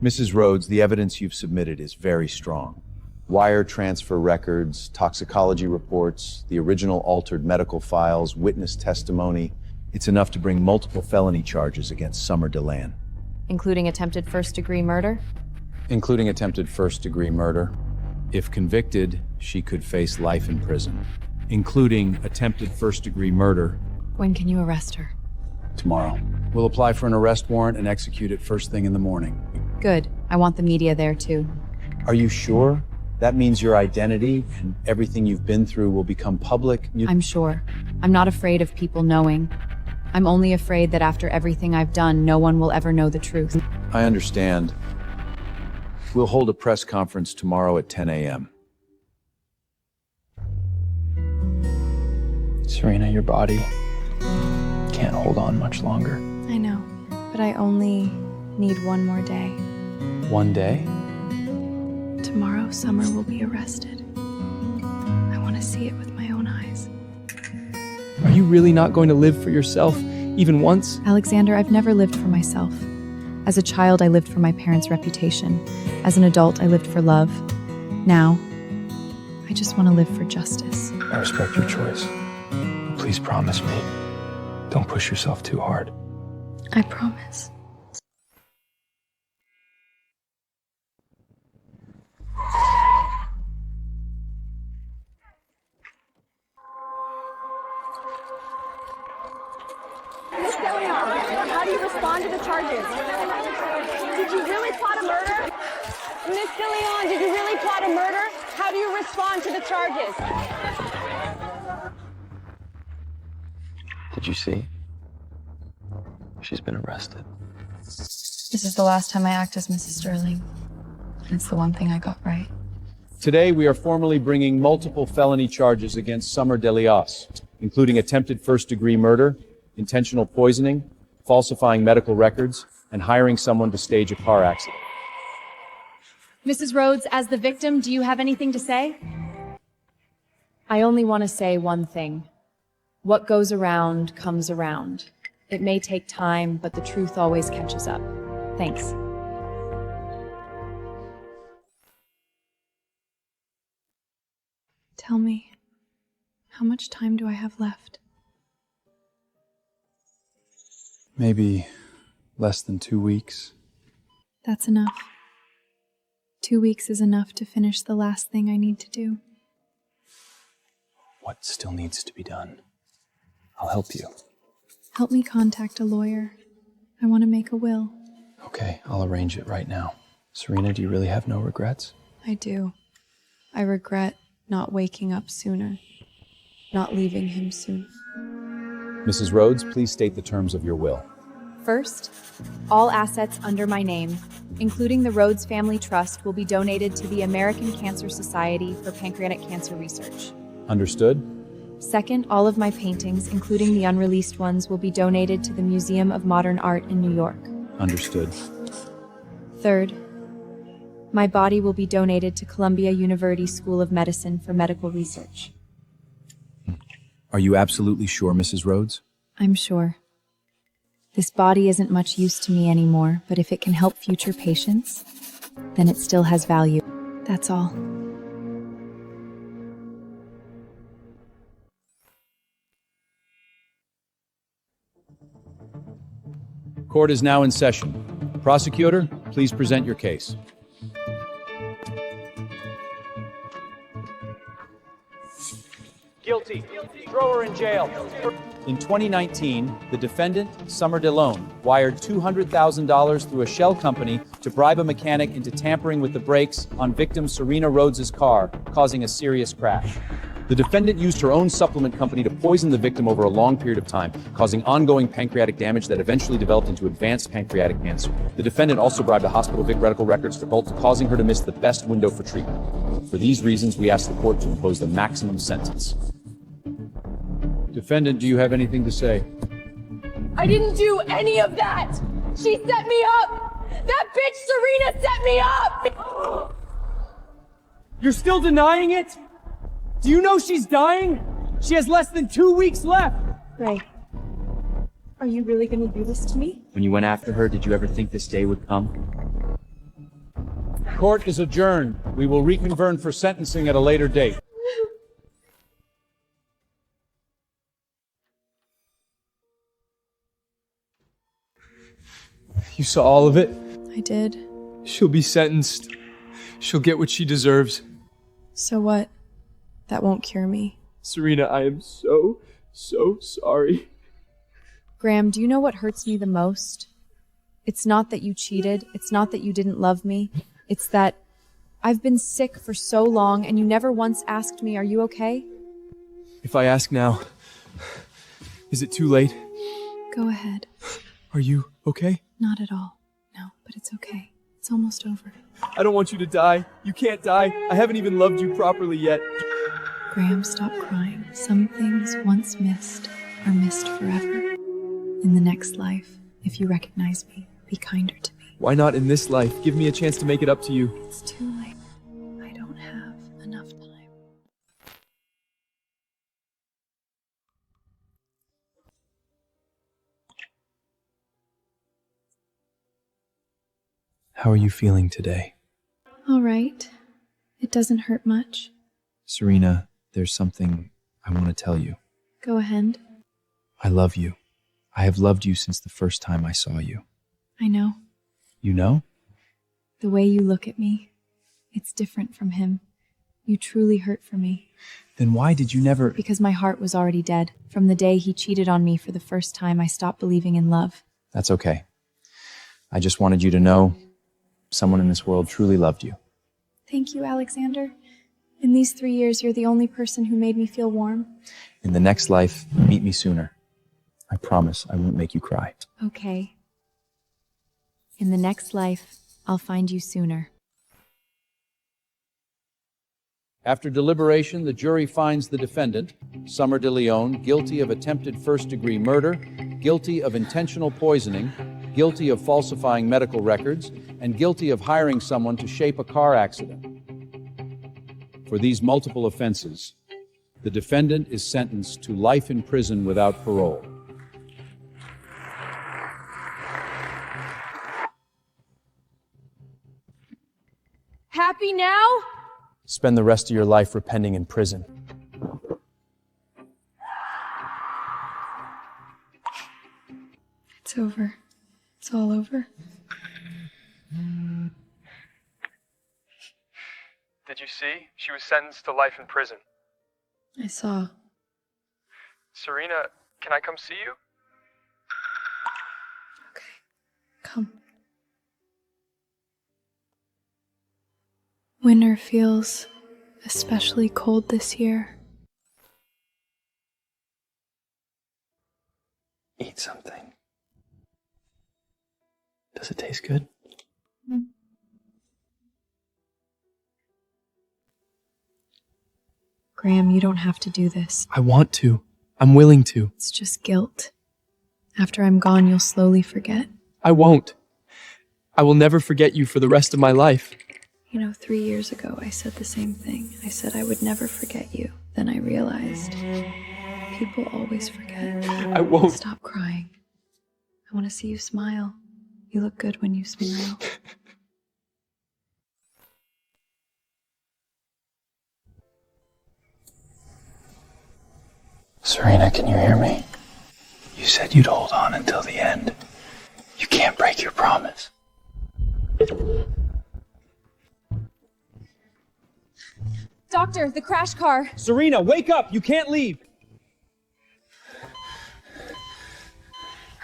Mrs. Rhodes, the evidence you've submitted is very strong. Wire transfer records, toxicology reports, the original altered medical files, witness testimony. It's enough to bring multiple felony charges against Summer Deland. Including attempted first-degree murder? Including attempted first-degree murder. If convicted, she could face life in prison. Including attempted first-degree murder. When can you arrest her? Tomorrow. We'll apply for an arrest warrant and execute it first thing in the morning. Good. I want the media there too. Are you sure? That means your identity and everything you've been through will become public. I'm sure. I'm not afraid of people knowing. I'm only afraid that after everything I've done, no one will ever know the truth. I understand. We'll hold a press conference tomorrow at 10 a.m. Serena, your body can't hold on much longer. I know, but I only need one more day. One day? Tomorrow, Summer will be arrested. I want to see it with my own eyes. Are you really not going to live for yourself, even once? Alexander, I've never lived for myself. As a child, I lived for my parents' reputation. As an adult, I lived for love. Now, I just want to live for justice. I respect your choice. But please promise me, don't push yourself too hard. I promise. How do you respond to the charges? Did you really plot a murder? Miss DeLeon, did you really plot a murder? How do you respond to the charges? Did you see? She's been arrested. This is the last time I act as Mrs. Sterling. It's the one thing I got right. Today, we are formally bringing multiple felony charges against Summer DeLios, including attempted first-degree murder, intentional poisoning, falsifying medical records, and hiring someone to stage a car accident. Mrs. Rhodes, as the victim, do you have anything to say? I only want to say one thing. What goes around comes around. It may take time, but the truth always catches up. Thanks. Tell me, how much time do I have left? Maybe less than 2 weeks. That's enough. 2 weeks is enough to finish the last thing I need to do. What still needs to be done? I'll help you. Help me contact a lawyer. I want to make a will. Okay, I'll arrange it right now. Serena, do you really have no regrets? I do. I regret not waking up sooner, not leaving him soon. Mrs. Rhodes, please state the terms of your will. First, all assets under my name, including the Rhodes Family Trust, will be donated to the American Cancer Society for pancreatic cancer research. Understood? Second, all of my paintings, including the unreleased ones, will be donated to the Museum of Modern Art in New York. Understood. Third, my body will be donated to Columbia University School of Medicine for medical research. Are you absolutely sure, Mrs. Rhodes? I'm sure. This body isn't much use to me anymore, but if it can help future patients, then it still has value. That's all. Court is now in session. Prosecutor, please present your case. Guilty. Throw her in jail. In 2019, the defendant, Summer DeLeon, wired $200,000 through a shell company to bribe a mechanic into tampering with the brakes on victim Serena Rhodes' car, causing a serious crash. The defendant used her own supplement company to poison the victim over a long period of time, causing ongoing pancreatic damage that eventually developed into advanced pancreatic cancer. The defendant also bribed a hospital Vic medical records for Bolt, causing her to miss the best window for treatment. For these reasons, we ask the court to impose the maximum sentence. Defendant, do you have anything to say? I didn't do any of that! She set me up! That bitch Serena set me up! You're still denying it? Do you know she's dying? She has less than 2 weeks left! Ray, are you really gonna do this to me? When you went after her, did you ever think this day would come? Court is adjourned. We will reconvene for sentencing at a later date. You saw all of it? I did. She'll be sentenced. She'll get what she deserves. So what? That won't cure me. Serena, I am so sorry. Graham, do you know what hurts me the most? It's not that you cheated. It's not that you didn't love me. It's that I've been sick for so long and you never once asked me, are you okay? If I ask now, is it too late? Go ahead. Are you okay? Not at all. No, but it's okay. It's almost over. I don't want you to die. You can't die. I haven't even loved you properly yet. Graham, stop crying. Some things once missed are missed forever. In the next life, if you recognize me, be kinder to me. Why not in this life? Give me a chance to make it up to you. It's too late. I don't have enough time. How are you feeling today? All right. It doesn't hurt much. Serena, there's something I want to tell you. Go ahead. I love you. I have loved you since the first time I saw you. I know. You know? The way you look at me, it's different from him. You truly hurt for me. Then why did you never... Because my heart was already dead. From the day he cheated on me for the first time, I stopped believing in love. That's okay. I just wanted you to know someone in this world truly loved you. Thank you, Alexander. In these 3 years, you're the only person who made me feel warm. In the next life, meet me sooner. I promise I won't make you cry. Okay. In the next life, I'll find you sooner. After deliberation, the jury finds the defendant, Summer de Leon, guilty of attempted first-degree murder, guilty of intentional poisoning, guilty of falsifying medical records, and guilty of hiring someone to shape a car accident. For these multiple offenses, the defendant is sentenced to life in prison without parole. Happy now? Spend the rest of your life repenting in prison. It's over. It's all over. Did you see? She was sentenced to life in prison. I saw. Serena, can I come see you? Come. Winter feels especially cold this year. Eat something. Does it taste good? Graham, you don't have to do this. I want to. I'm willing to. It's just guilt. After I'm gone, you'll slowly forget. I won't. I will never forget you for the rest of my life. You know, 3 years ago, I said the same thing. I said I would never forget you. Then I realized people always forget. I won't. Stop crying. I want to see you smile. You look good when you smile. Serena, can you hear me? You said you'd hold on until the end. You can't break your promise. Doctor, the crash car. Serena, wake up! You can't leave!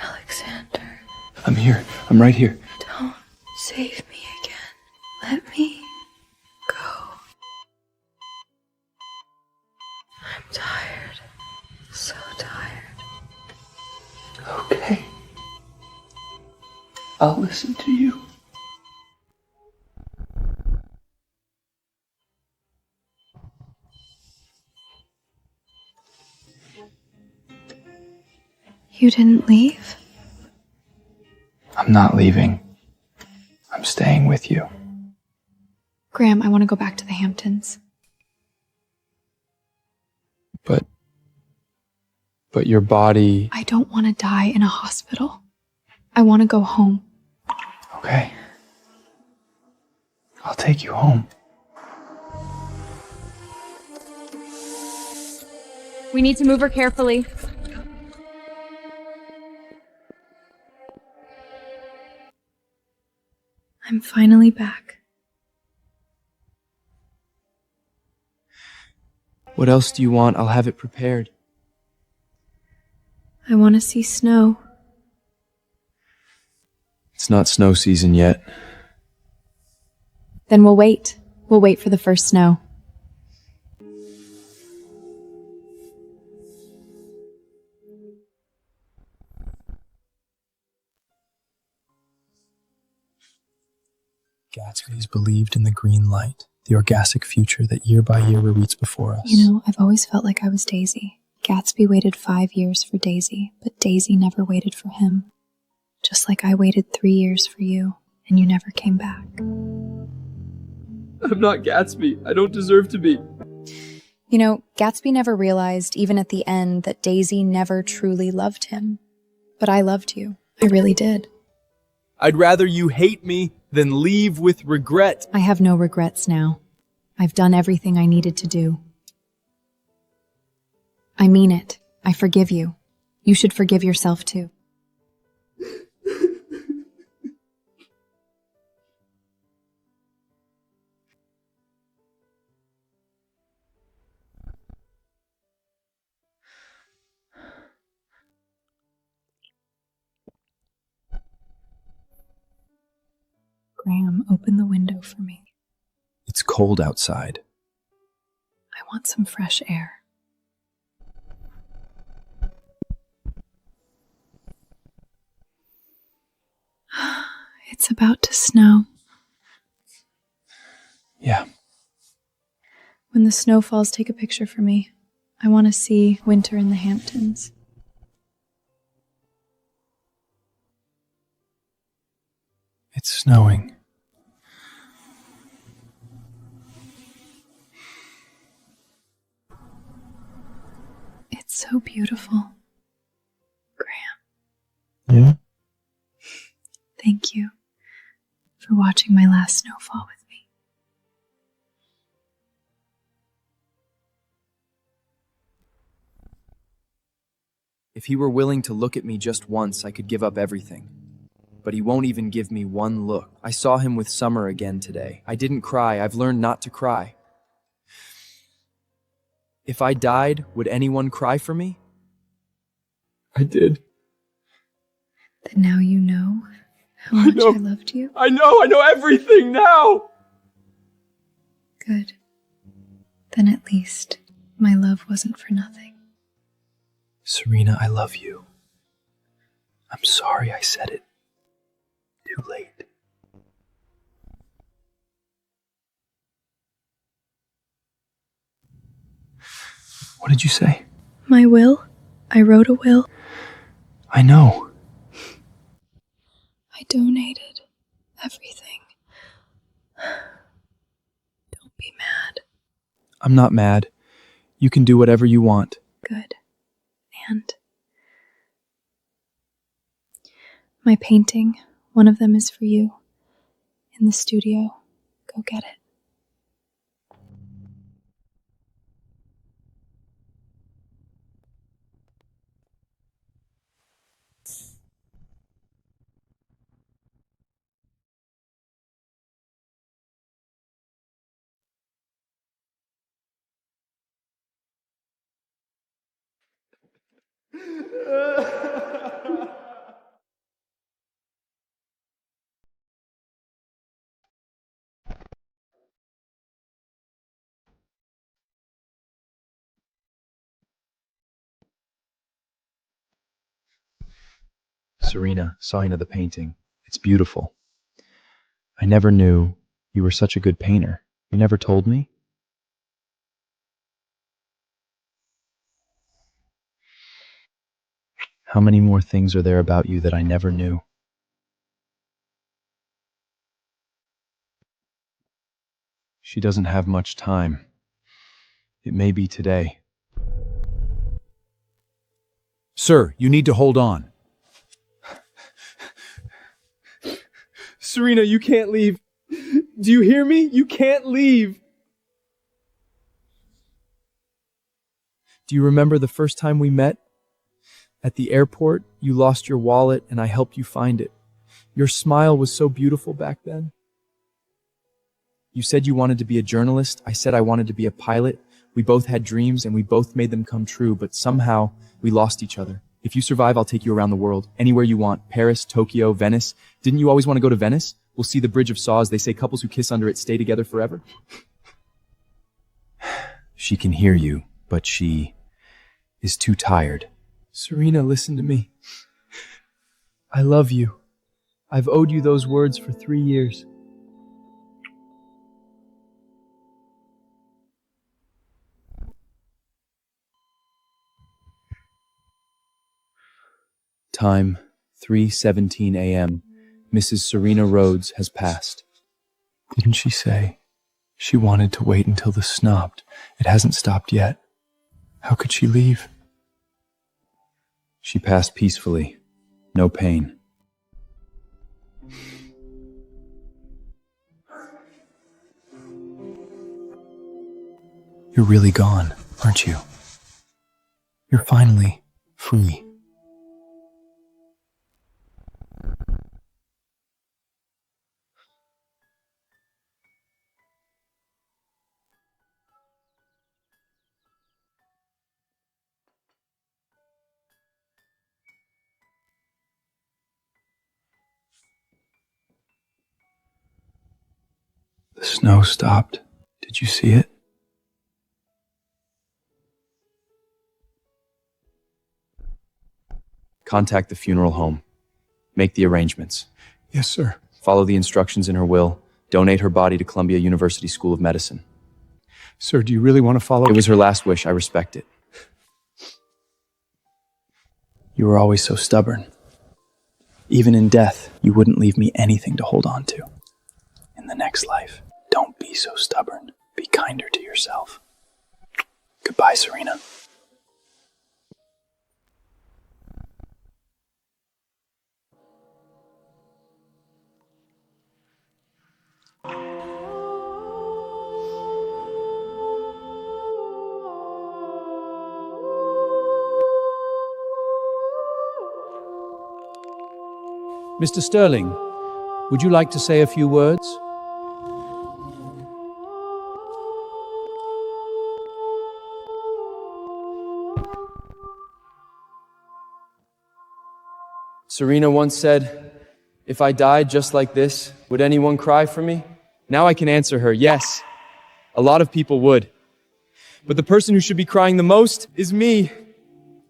Alexander. I'm here. I'm right here. Don't save me again. Let me go. I'm tired. So tired. Okay. I'll listen to you. You didn't leave? I'm not leaving. I'm staying with you. Graham, I want to go back to the Hamptons. But your body... I don't want to die in a hospital. I want to go home. Okay. I'll take you home. We need to move her carefully. I'm finally back. What else do you want? I'll have it prepared. I want to see snow. It's not snow season yet. Then we'll wait. We'll wait for the first snow. Gatsby's believed in the green light, the orgastic future that year by year repeats before us. You know, I've always felt like I was Daisy. Gatsby waited 5 years for Daisy, but Daisy never waited for him. Just like I waited 3 years for you, and you never came back. I'm not Gatsby. I don't deserve to be. You know, Gatsby never realized, even at the end, that Daisy never truly loved him. But I loved you. I really did. I'd rather you hate me than leave with regret. I have no regrets now. I've done everything I needed to do. I mean it. I forgive you. You should forgive yourself too. Graham, open the window for me. It's cold outside. I want some fresh air. It's about to snow. Yeah. When the snow falls, take a picture for me. I want to see winter in the Hamptons. It's snowing. It's so beautiful. Graham. Yeah? Thank you for watching my last snowfall with me. If he were willing to look at me just once, I could give up everything. But he won't even give me one look. I saw him with Summer again today. I didn't cry. I've learned not to cry. If I died, would anyone cry for me? I did. Then now you know how much I loved you? I know everything now! Good. Then at least my love wasn't for nothing. Serena, I love you. I'm sorry I said it. Too late. What did you say? My will? I wrote a will. I know. I donated everything. Don't be mad. I'm not mad. You can do whatever you want. Good. And my painting, one of them is for you. In the studio. Go get it. Serena, saw you the painting. It's beautiful. I never knew you were such a good painter. You never told me? How many more things are there about you that I never knew? She doesn't have much time. It may be today. Sir, you need to hold on. Serena, you can't leave. Do you hear me? You can't leave. Do you remember the first time we met? At the airport, you lost your wallet and I helped you find it. Your smile was so beautiful back then. You said you wanted to be a journalist. I said I wanted to be a pilot. We both had dreams and we both made them come true, but somehow we lost each other. If you survive, I'll take you around the world. Anywhere you want. Paris, Tokyo, Venice. Didn't you always want to go to Venice? We'll see the Bridge of Saws. They say couples who kiss under it stay together forever. She can hear you, but she is too tired. Serena, listen to me. I love you. I've owed you those words for 3 years. Time, 3:17 a.m. Mrs. Serena Rhodes has passed. Didn't she say she wanted to wait until this stopped? It hasn't stopped yet. How could she leave? She passed peacefully. No pain. You're really gone, aren't you? You're finally free. The snow stopped. Did you see it? Contact the funeral home. Make the arrangements. Yes, sir. Follow the instructions in her will. Donate her body to Columbia University School of Medicine. Sir, do you really want to follow? It was her last wish. I respect it. You were always so stubborn. Even in death, you wouldn't leave me anything to hold on to. In the next life, don't be so stubborn. Be kinder to yourself. Goodbye, Serena. Mr. Sterling, would you like to say a few words? Serena once said, "If I died just like this, would anyone cry for me?" Now I can answer her, yes. A lot of people would. But the person who should be crying the most is me.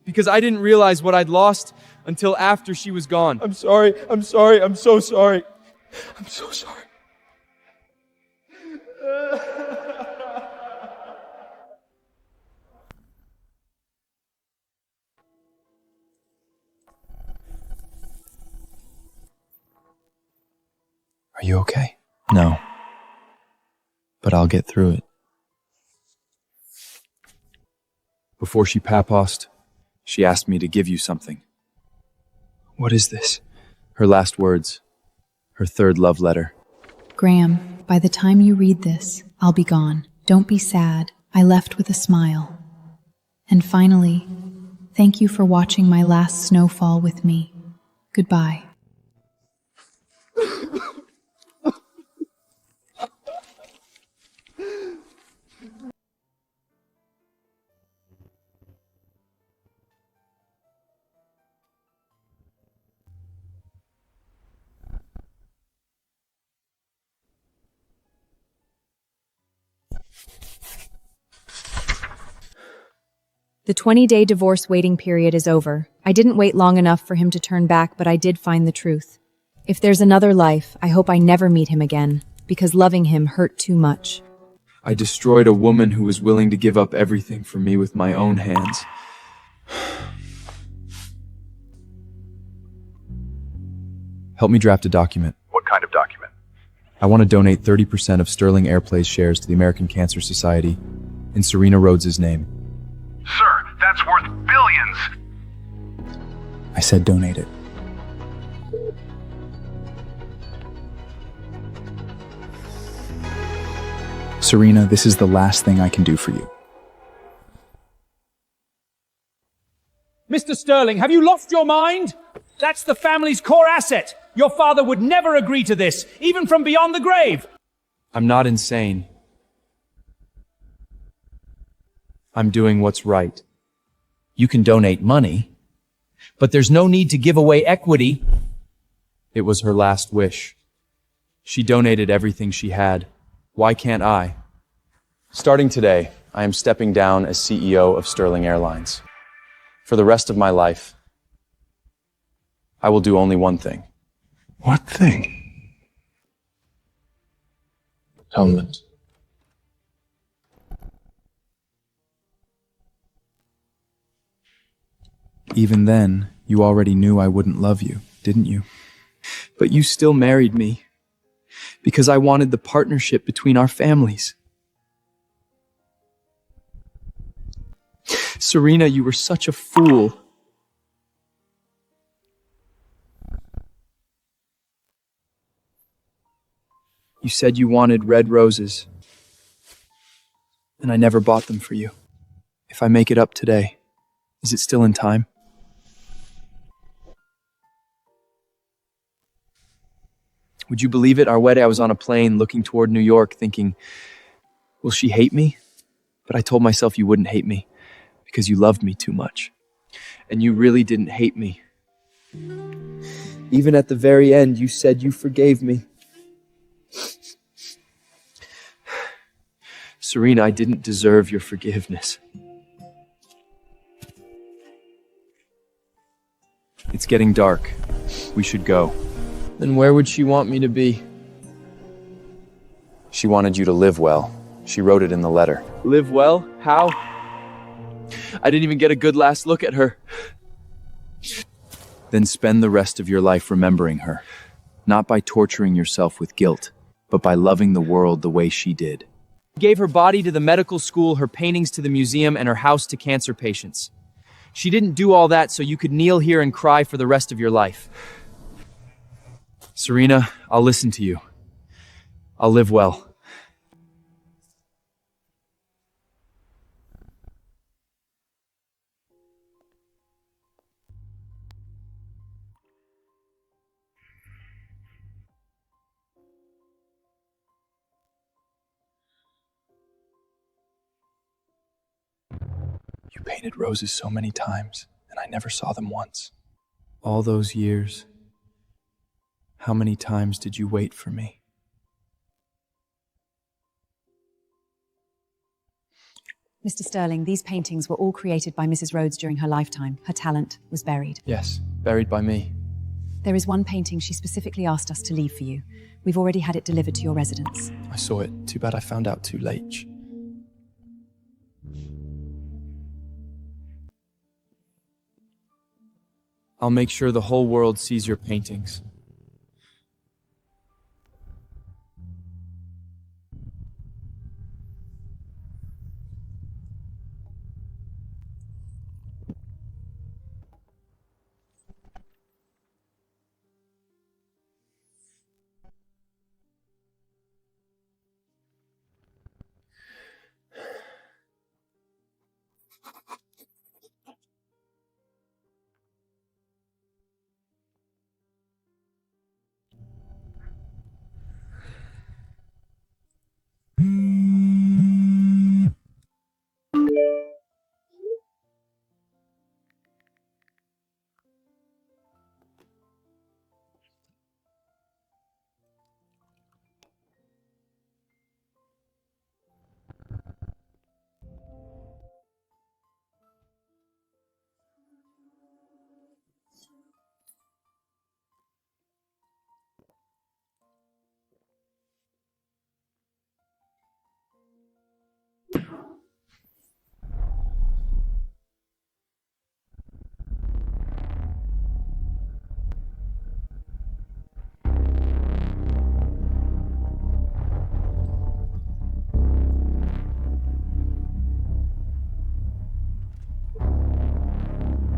Because I didn't realize what I'd lost until after she was gone. I'm sorry, I'm sorry, I'm so sorry. I'm so sorry. Are you okay? No. But I'll get through it. Before she papassed, she asked me to give you something. What is this? Her last words. Her third love letter. Graham, by the time you read this, I'll be gone. Don't be sad. I left with a smile. And finally, thank you for watching my last snowfall with me. Goodbye. The 20-day divorce waiting period is over. I didn't wait long enough for him to turn back, but I did find the truth. If there's another life, I hope I never meet him again, because loving him hurt too much. I destroyed a woman who was willing to give up everything for me with my own hands. Help me draft a document. What kind of document? I want to donate 30% of Sterling Airplays shares to the American Cancer Society in Serena Rhodes' name. Sir, that's worth billions! I said donate it. Serena, this is the last thing I can do for you. Mr. Sterling, have you lost your mind? That's the family's core asset. Your father would never agree to this, even from beyond the grave. I'm not insane. I'm doing what's right. You can donate money, but there's no need to give away equity. It was her last wish. She donated everything she had. Why can't I? Starting today, I am stepping down as CEO of Sterling Airlines. For the rest of my life, I will do only one thing. What thing? Atonement. Even then, you already knew I wouldn't love you, didn't you? But you still married me because I wanted the partnership between our families. Serena, you were such a fool. You said you wanted red roses, and I never bought them for you. If I make it up today, is it still in time? Would you believe it? Our wedding, I was on a plane looking toward New York thinking, will she hate me? But I told myself you wouldn't hate me because you loved me too much. And you really didn't hate me. Even at the very end, you said you forgave me. Serena, I didn't deserve your forgiveness. It's getting dark. We should go. Then where would she want me to be? She wanted you to live well. She wrote it in the letter. Live well? How? I didn't even get a good last look at her. Then spend the rest of your life remembering her. Not by torturing yourself with guilt, but by loving the world the way she did. Gave her body to the medical school, her paintings to the museum, and her house to cancer patients. She didn't do all that so you could kneel here and cry for the rest of your life. Serena, I'll listen to you. I'll live well. You painted roses so many times, and I never saw them once. All those years, how many times did you wait for me? Mr. Sterling, these paintings were all created by Mrs. Rhodes during her lifetime. Her talent was buried. Yes, buried by me. There is one painting she specifically asked us to leave for you. We've already had it delivered to your residence. I saw it. Too bad I found out too late. I'll make sure the whole world sees your paintings.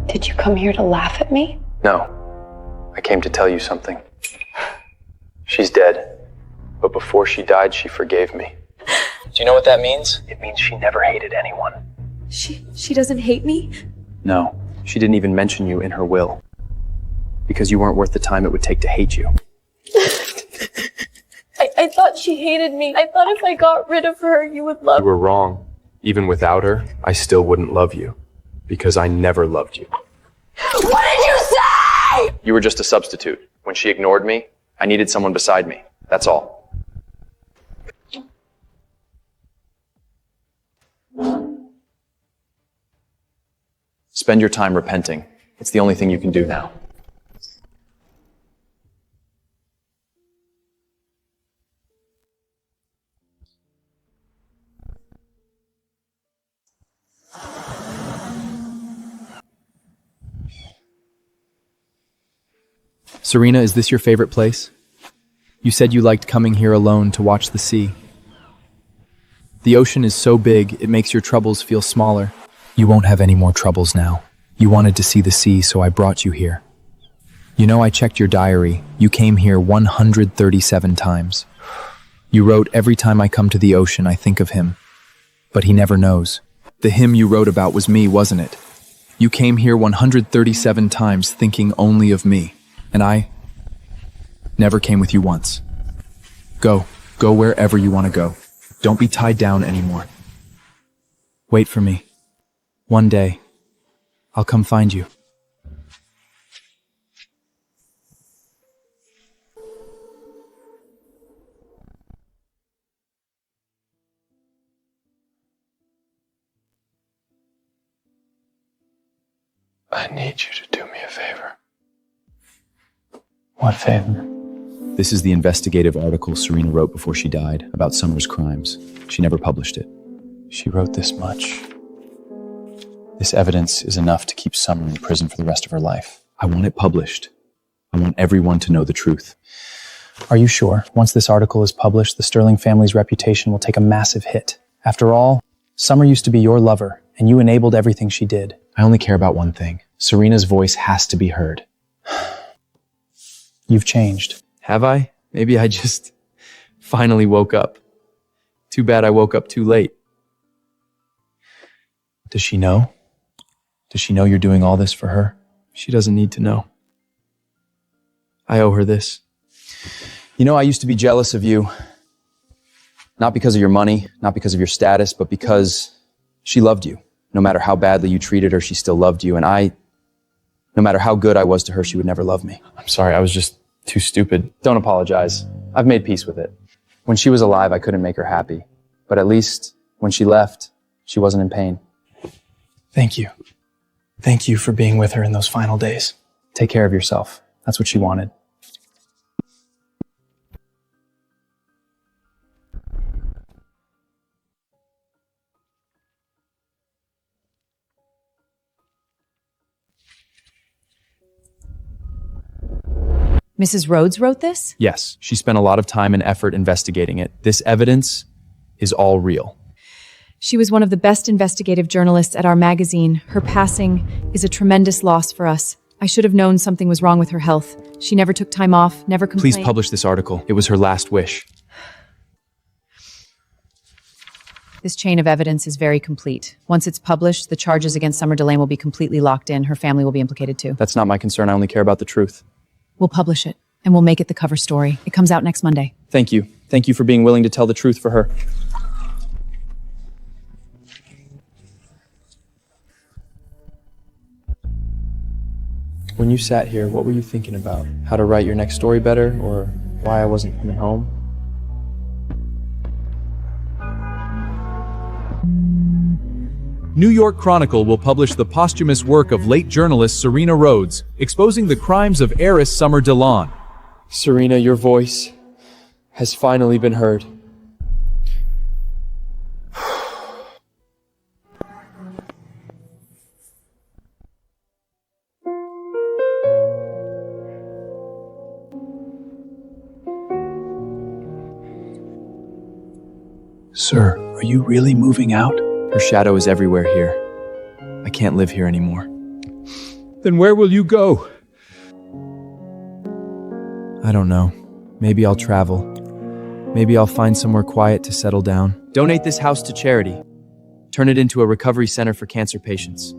Did you come here to laugh at me? No. I came to tell you something. She's dead. But before she died, she forgave me. Do you know what that means? It means she never hated anyone. She doesn't hate me? No. She didn't even mention you in her will. Because you weren't worth the time it would take to hate you. I thought she hated me. I thought if I got rid of her, you would love You were wrong. Even without her, I still wouldn't love you. Because I never loved you. What did you say? You were just a substitute. When she ignored me, I needed someone beside me. That's all. Spend your time repenting. It's the only thing you can do now. Serena, is this your favorite place? You said you liked coming here alone to watch the sea. The ocean is so big, it makes your troubles feel smaller. You won't have any more troubles now. You wanted to see the sea, so I brought you here. You know, I checked your diary. You came here 137 times. You wrote, "Every time I come to the ocean, I think of him." But he never knows. The him you wrote about was me, wasn't it? You came here 137 times thinking only of me. And I never came with you once. Go wherever you want to go. Don't be tied down anymore. Wait for me. One day, I'll come find you. I need you to do me a favor. What favor? This is the investigative article Serena wrote before she died about Summer's crimes. She never published it. She wrote this much. This evidence is enough to keep Summer in prison for the rest of her life. I want it published. I want everyone to know the truth. Are you sure? Once this article is published, the Sterling family's reputation will take a massive hit. After all, Summer used to be your lover, and you enabled everything she did. I only care about one thing. Serena's voice has to be heard. You've changed. Have I? Maybe I just finally woke up. Too bad I woke up too late. Does she know? Does she know you're doing all this for her? She doesn't need to know. I owe her this. You know, I used to be jealous of you. Not because of your money, not because of your status, but because she loved you. No matter how badly you treated her, she still loved you. And no matter how good I was to her, she would never love me. I'm sorry, I was just too stupid. Don't apologize. I've made peace with it. When she was alive, I couldn't make her happy. But at least when she left, she wasn't in pain. Thank you. Thank you for being with her in those final days. Take care of yourself. That's what she wanted. Mrs. Rhodes wrote this? Yes, she spent a lot of time and effort investigating it. This evidence is all real. She was one of the best investigative journalists at our magazine. Her passing is a tremendous loss for us. I should have known something was wrong with her health. She never took time off, never complained. Please publish this article. It was her last wish. This chain of evidence is very complete. Once it's published, the charges against Summer Delane will be completely locked in. Her family will be implicated too. That's not my concern. I only care about the truth. We'll publish it, and we'll make it the cover story. It comes out next Monday. Thank you. Thank you for being willing to tell the truth for her. When you sat here, what were you thinking about? How to write your next story better, or why I wasn't coming home? New York Chronicle will publish the posthumous work of late journalist Serena Rhodes, exposing the crimes of heiress Summer Delane. Serena, your voice has finally been heard. Sir, are you really moving out? Her shadow is everywhere here. I can't live here anymore. Then where will you go? I don't know. Maybe I'll travel. Maybe I'll find somewhere quiet to settle down. Donate this house to charity. Turn it into a recovery center for cancer patients.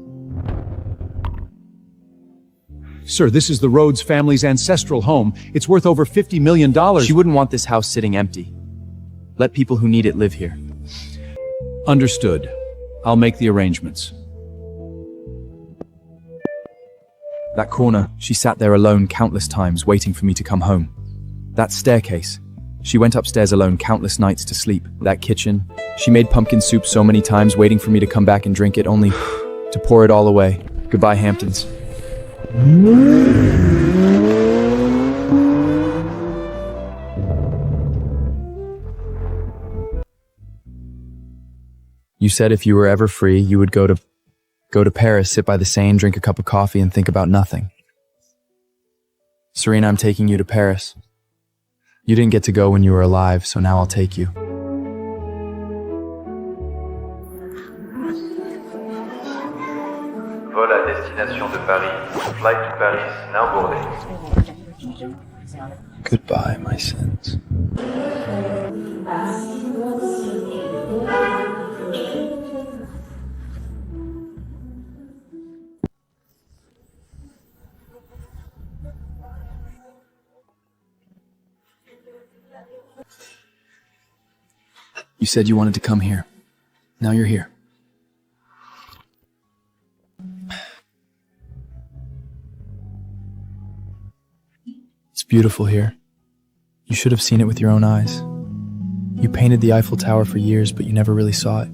Sir, this is the Rhodes family's ancestral home. It's worth over $50 million. She wouldn't want this house sitting empty. Let people who need it live here. Understood. I'll make the arrangements. That corner, she sat there alone countless times waiting for me to come home. That staircase, She went upstairs alone countless nights to sleep. That kitchen. She made pumpkin soup so many times, waiting for me to come back and drink it, only to pour it all away. Goodbye, Hamptons. You said if you were ever free, you would go to Paris, sit by the Seine, drink a cup of coffee, and think about nothing. Serena, I'm taking you to Paris. You didn't get to go when you were alive, so now I'll take you. Vol à destination de Paris. Flight to Paris, now boarding. Goodbye, my sins. You said you wanted to come here. Now you're here. It's beautiful here. You should have seen it with your own eyes. You painted the Eiffel Tower for years, but you never really saw it.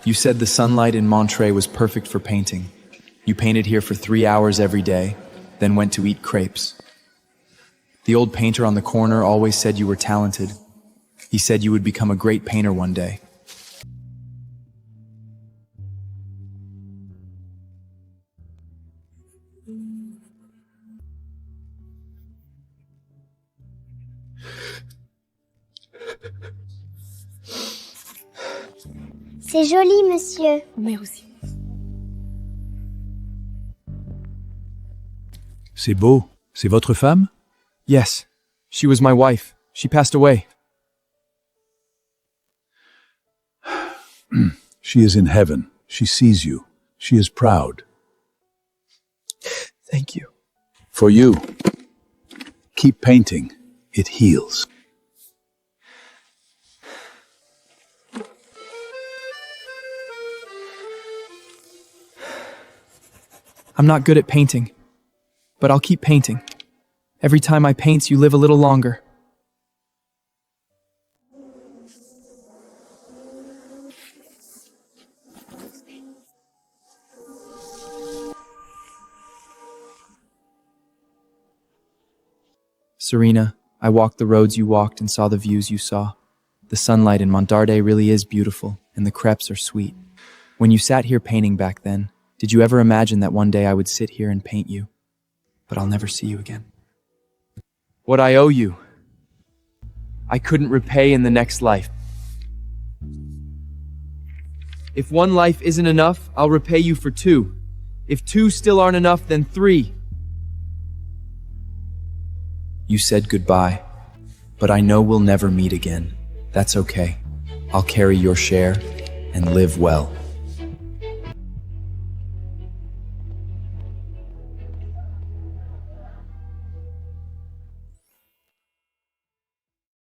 You said the sunlight in Monterey was perfect for painting. You painted here for 3 hours every day, then went to eat crepes. The old painter on the corner always said you were talented. He said you would become a great painter one day. C'est joli, monsieur. Merci. C'est beau. C'est votre femme? Yes, she was my wife. She passed away. She is in heaven. She sees you. She is proud. Thank you. For you. Keep painting. It heals. I'm not good at painting, but I'll keep painting. Every time I paint, you live a little longer. Serena, I walked the roads you walked and saw the views you saw. The sunlight in Montarde really is beautiful, and the crepes are sweet. When you sat here painting back then, did you ever imagine that one day I would sit here and paint you? But I'll never see you again. What I owe you, I couldn't repay in the next life. If one life isn't enough, I'll repay you for 2. If 2 still aren't enough, then 3. You said goodbye, but I know we'll never meet again. That's okay. I'll carry your share and live well.